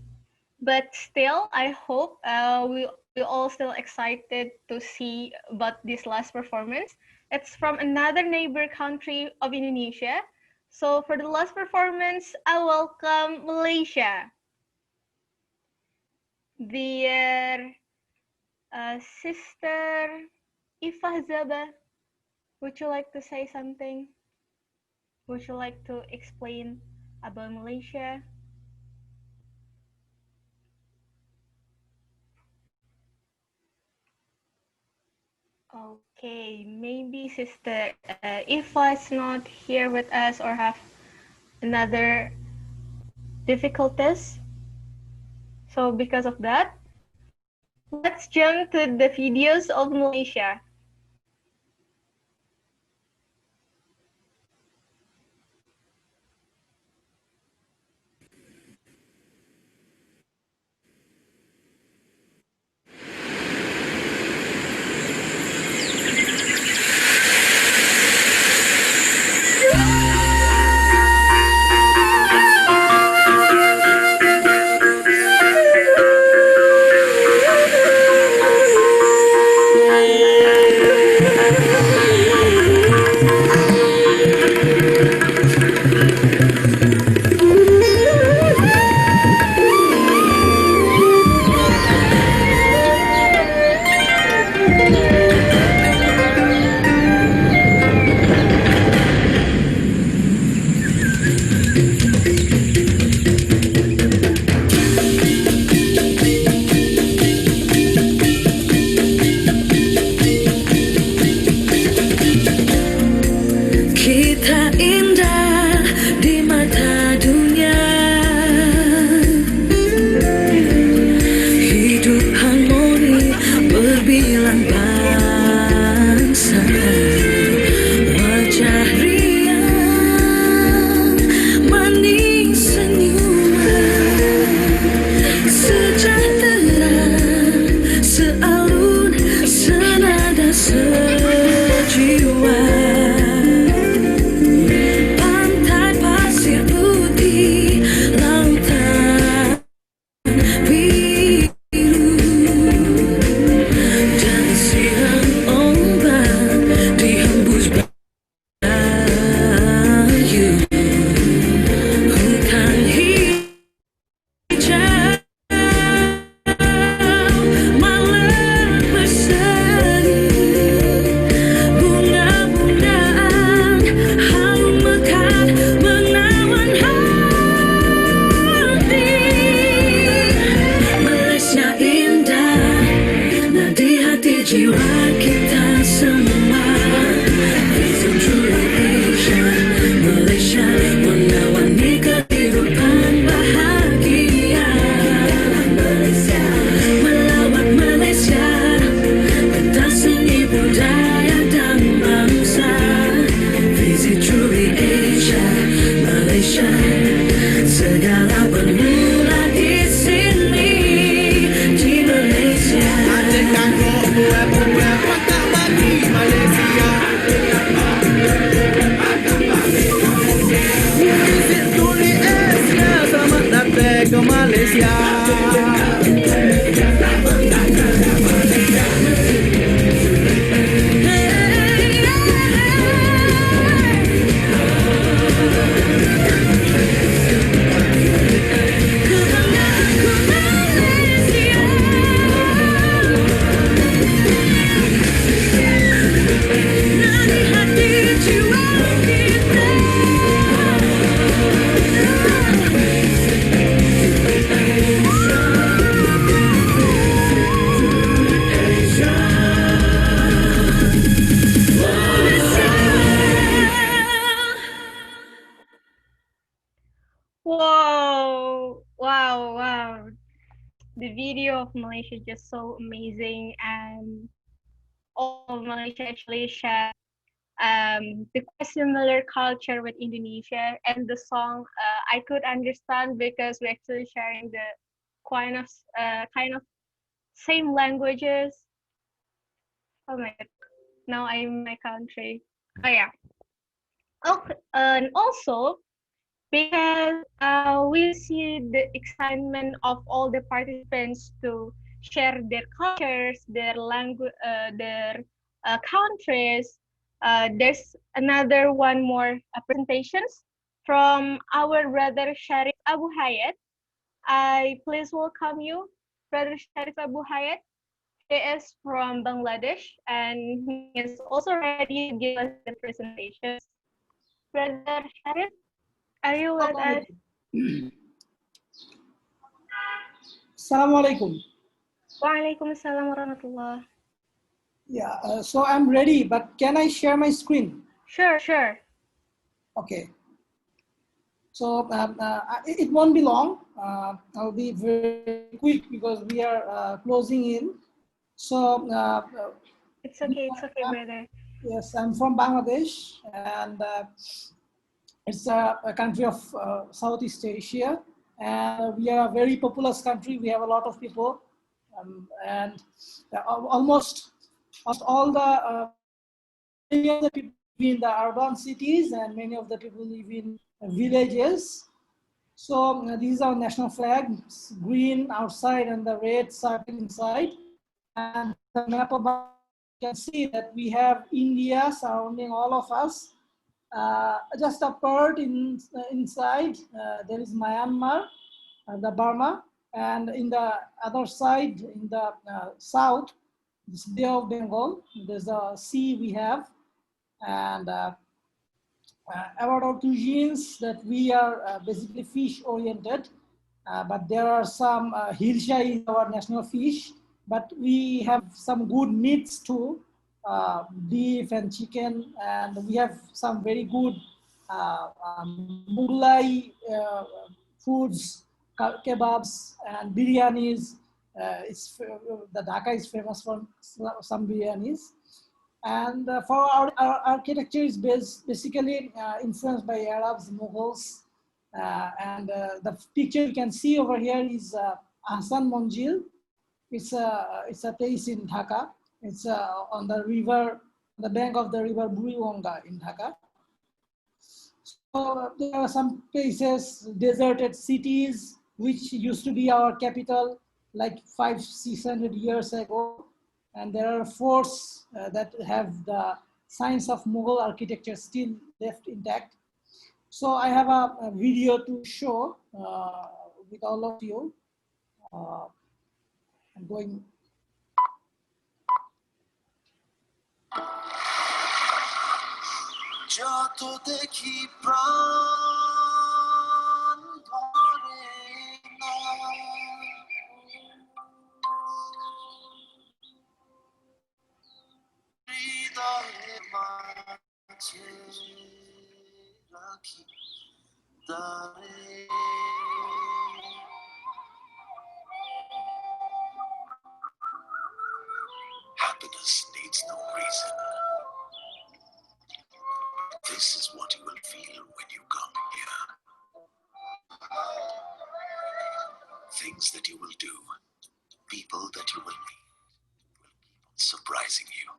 but still, I hope we all still excited to see about this last performance. It's from another neighbor country of Indonesia. So for the last performance, I welcome Malaysia. Dear Sister Ifah Zaba, would you like to say something? Would you like to explain about Malaysia? Okay, maybe Sister Ifa's not here with us or have another difficulties. So because of that, let's jump to the videos of Malaysia. jiwa kita semua. Visit through Asia, Malaysia, menawangi kehidupan bahagia. Malaysia, melawat Malaysia, kita seni budaya dan bangsa. Visit through Asia, Malaysia, segala bermula di sini, di Malaysia. Ajakkan buat pertama di Malaysia. Visit through Asia, selamat datang ke Malaysia. Whoa! Wow! Wow! The video of Malaysia is just so amazing, and all of Malaysia actually share the quite similar culture with Indonesia, and the song I could understand because we're actually sharing the kind of same languages. Oh my god! Now I'm in my country. Oh yeah. Okay, and also because we see the excitement of all the participants to share their cultures, their language, their countries. There's another one more presentations from our brother Sharif Abu Hayat. I please welcome you, brother Sharif Abu Hayat. He is from Bangladesh and he is also ready to give us the presentations. Brother Sharif, are you with us? Assalamu alaikum. Waalaikumsalam warahmatullah. Yeah, so I'm ready, but can I share my screen? Sure, sure. Okay. So it won't be long. I'll be very quick because we are closing in. So it's okay, brother. Yes, I'm from Bangladesh, and it's a country of Southeast Asia, and we are a very populous country. We have a lot of people, and almost all the many of the people live in the urban cities, and many of the people live in villages. So this is our national flag: it's green outside and the red circle inside. And the map of you can see that we have India surrounding all of us. Just a part inside, there is Myanmar, the Burma, and in the other side, in the south, this Bay of Bengal, there's a sea we have, and about our cuisines that we are basically fish oriented, but there are some hilsha is our national fish, but we have some good meats too. Beef and chicken, and we have some very good Mughlai foods, kebabs and biryanis. The Dhaka is famous for some biryanis. And for our architecture is basically influenced by Arabs, Mughals. And the picture you can see over here is Ahsan Manjil. It's a place in Dhaka. It's on the river, the bank of the river Buriganga in Dhaka. So there are some places, deserted cities, which used to be our capital like 500-600 years ago. And there are forts that have the signs of Mughal architecture still left intact. So I have a video to show with all of you. I'm going. যত দেখি প্রাণ ধরে না Happiness needs no reason. This is what you will feel when you come here. Things that you will do, people that you will meet, will keep on surprising you.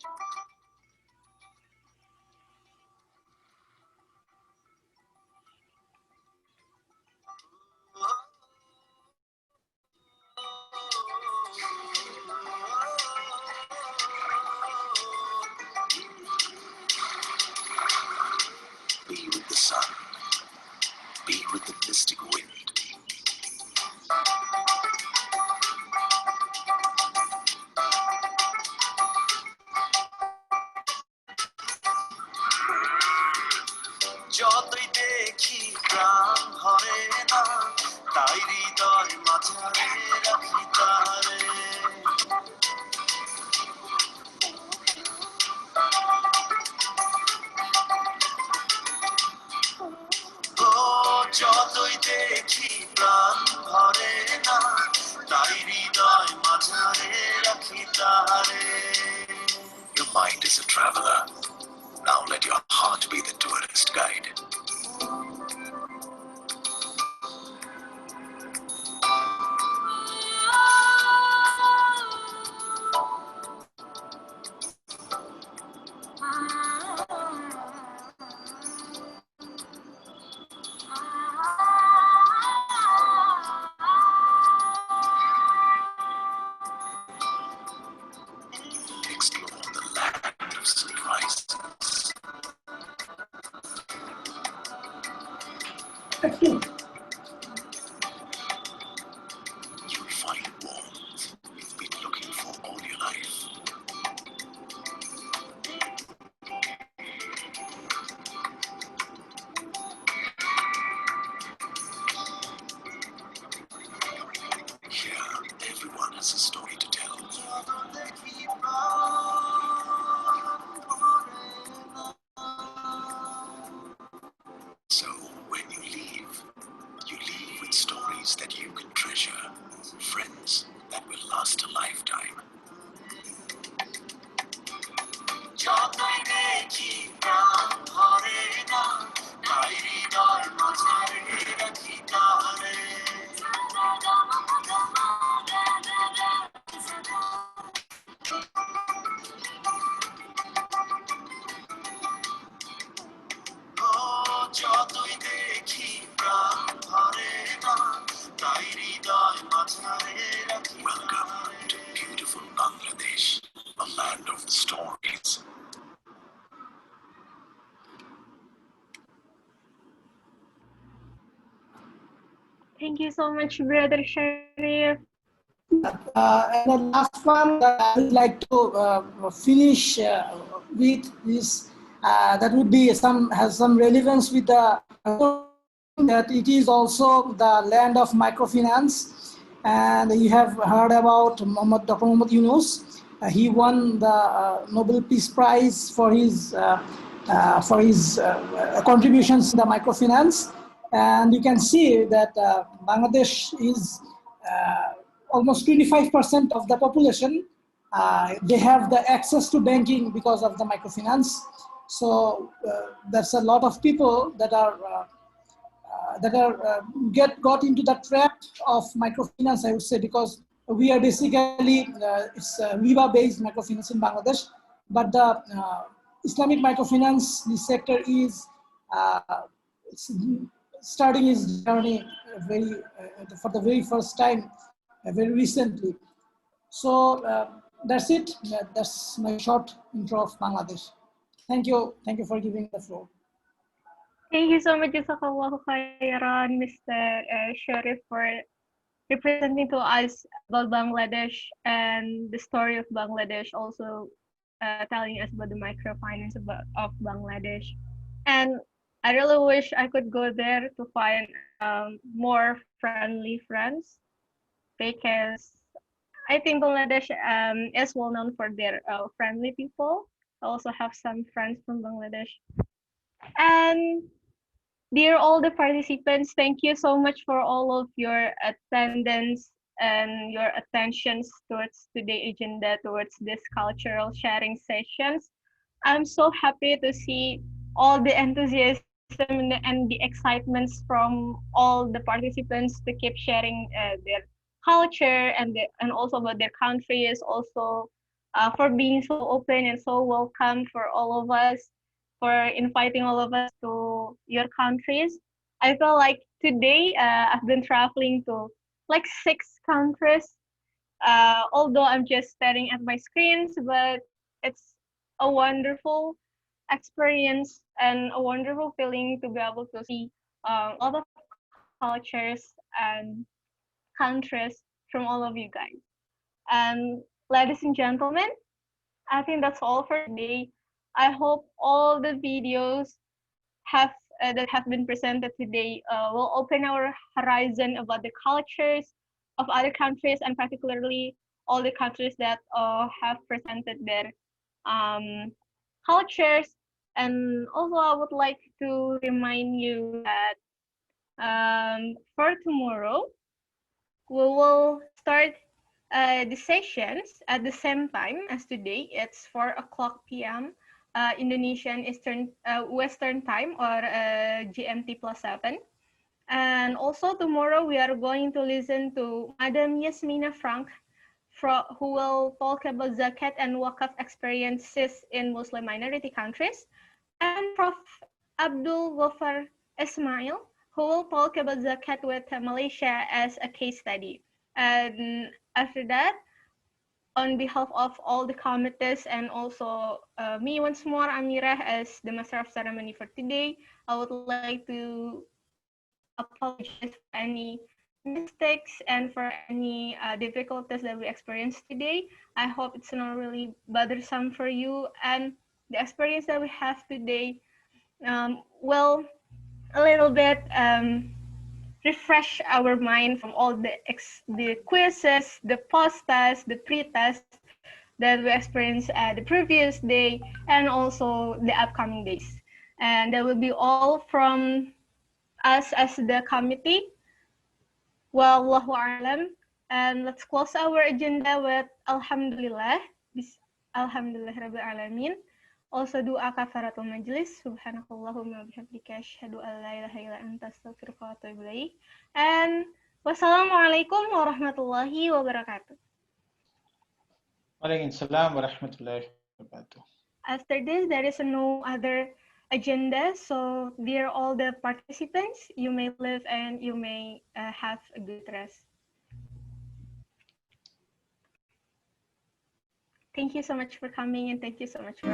Be with the sun. Be with the mystic wind. যতই দেখি প্রাণ ভরে না, তাই হৃদয় মাঝারে রাখি তারে। ও যতই দেখি প্রাণ ভরে না, তাই হৃদয় মাঝারে রাখি তারে। Your mind is a traveler. Now let your heart be the tourist guide. Explore the land of surprises. You'll find warmth you've been looking for all your life. Here, everyone has a story to tell. So, when you leave with stories that you can treasure, friends that will last a lifetime. যতই দেখি প্রাণ ভরে না, তাই হৃদয় মাঝারে রাখি তারে। ও যতই দেখি প্রাণ ভরে না, তাই হৃদয় মাঝারে রাখি। Welcome to beautiful Bangladesh, a land of stories. Thank you so much, Brother Sharif. And the last one that I would like to finish with is that would be has some relevance with the that it is also the land of microfinance, and you have heard about Dr. Muhammad Yunus. He won the Nobel Peace Prize for his contributions to the microfinance, and you can see that Bangladesh is almost 25% of the population. They have the access to banking because of the microfinance. So there's a lot of people that are got into the trap of microfinance, I would say, because we are basically it's riba-based microfinance in Bangladesh, but the Islamic microfinance sector is starting its journey for the very first time very recently. So that's it. That's my short intro of Bangladesh. Thank you for giving the floor. Thank you so much, Jazakallahu khairan, Mr. Sharif, for representing to us about Bangladesh and the story of Bangladesh, also telling us about the microfinance of Bangladesh. And I really wish I could go there to find more friendly friends, because I think Bangladesh is well known for their friendly people. I also have some friends from Bangladesh. And dear all the participants, thank you so much for all of your attendance and your attentions towards today's agenda, towards this cultural sharing sessions. I'm so happy to see all the enthusiasm and the excitements from all the participants to keep sharing their culture and also about their countries, also for being so open and so welcome for all of us, for inviting all of us to your countries. I feel like today I've been traveling to like 6 countries, although I'm just staring at my screens, but it's a wonderful experience and a wonderful feeling to be able to see a lot of cultures and countries from all of you guys. And ladies and gentlemen, I think that's all for today. I hope all the videos have that have been presented today will open our horizon about the cultures of other countries, and particularly all the countries that have presented their cultures. And also, I would like to remind you that for tomorrow, we will start the sessions at the same time as today. It's 4 o'clock p.m. Indonesian Eastern Western Time, or GMT +7. And also tomorrow we are going to listen to Madam Yasmina Frank, who will talk about zakat and wakaf experiences in Muslim minority countries, and Prof. Abdul Ghaffar Ismail, who will talk about zakat with Malaysia as a case study. And after that, on behalf of all the committees and also me once more, Amirah, as the master of ceremony for today, I would like to apologize for any mistakes and for any difficulties that we experienced today. I hope it's not really bothersome for you, and the experience that we have today will a little bit refresh our mind from all the quizzes, the post-test, the pre-test that we experienced the previous day and also the upcoming days. And that will be all from us as the committee. Wallahu a'lam. And let's close our agenda with Alhamdulillah. Alhamdulillah Rabbil Alamin. Also doa kafaratul majlis. Subhanakallahumma bihamdika asyhadu an la ilaha illa anta astaghfiruka wa atubu ilaik. And wassalamualaikum warahmatullahi wabarakatuh. Waalaikumsalam warahmatullahi wabarakatuh. After this, there is no other agenda. So dear all the participants, you may live and you may have a good rest. Thank you so much for coming, and thank you so much for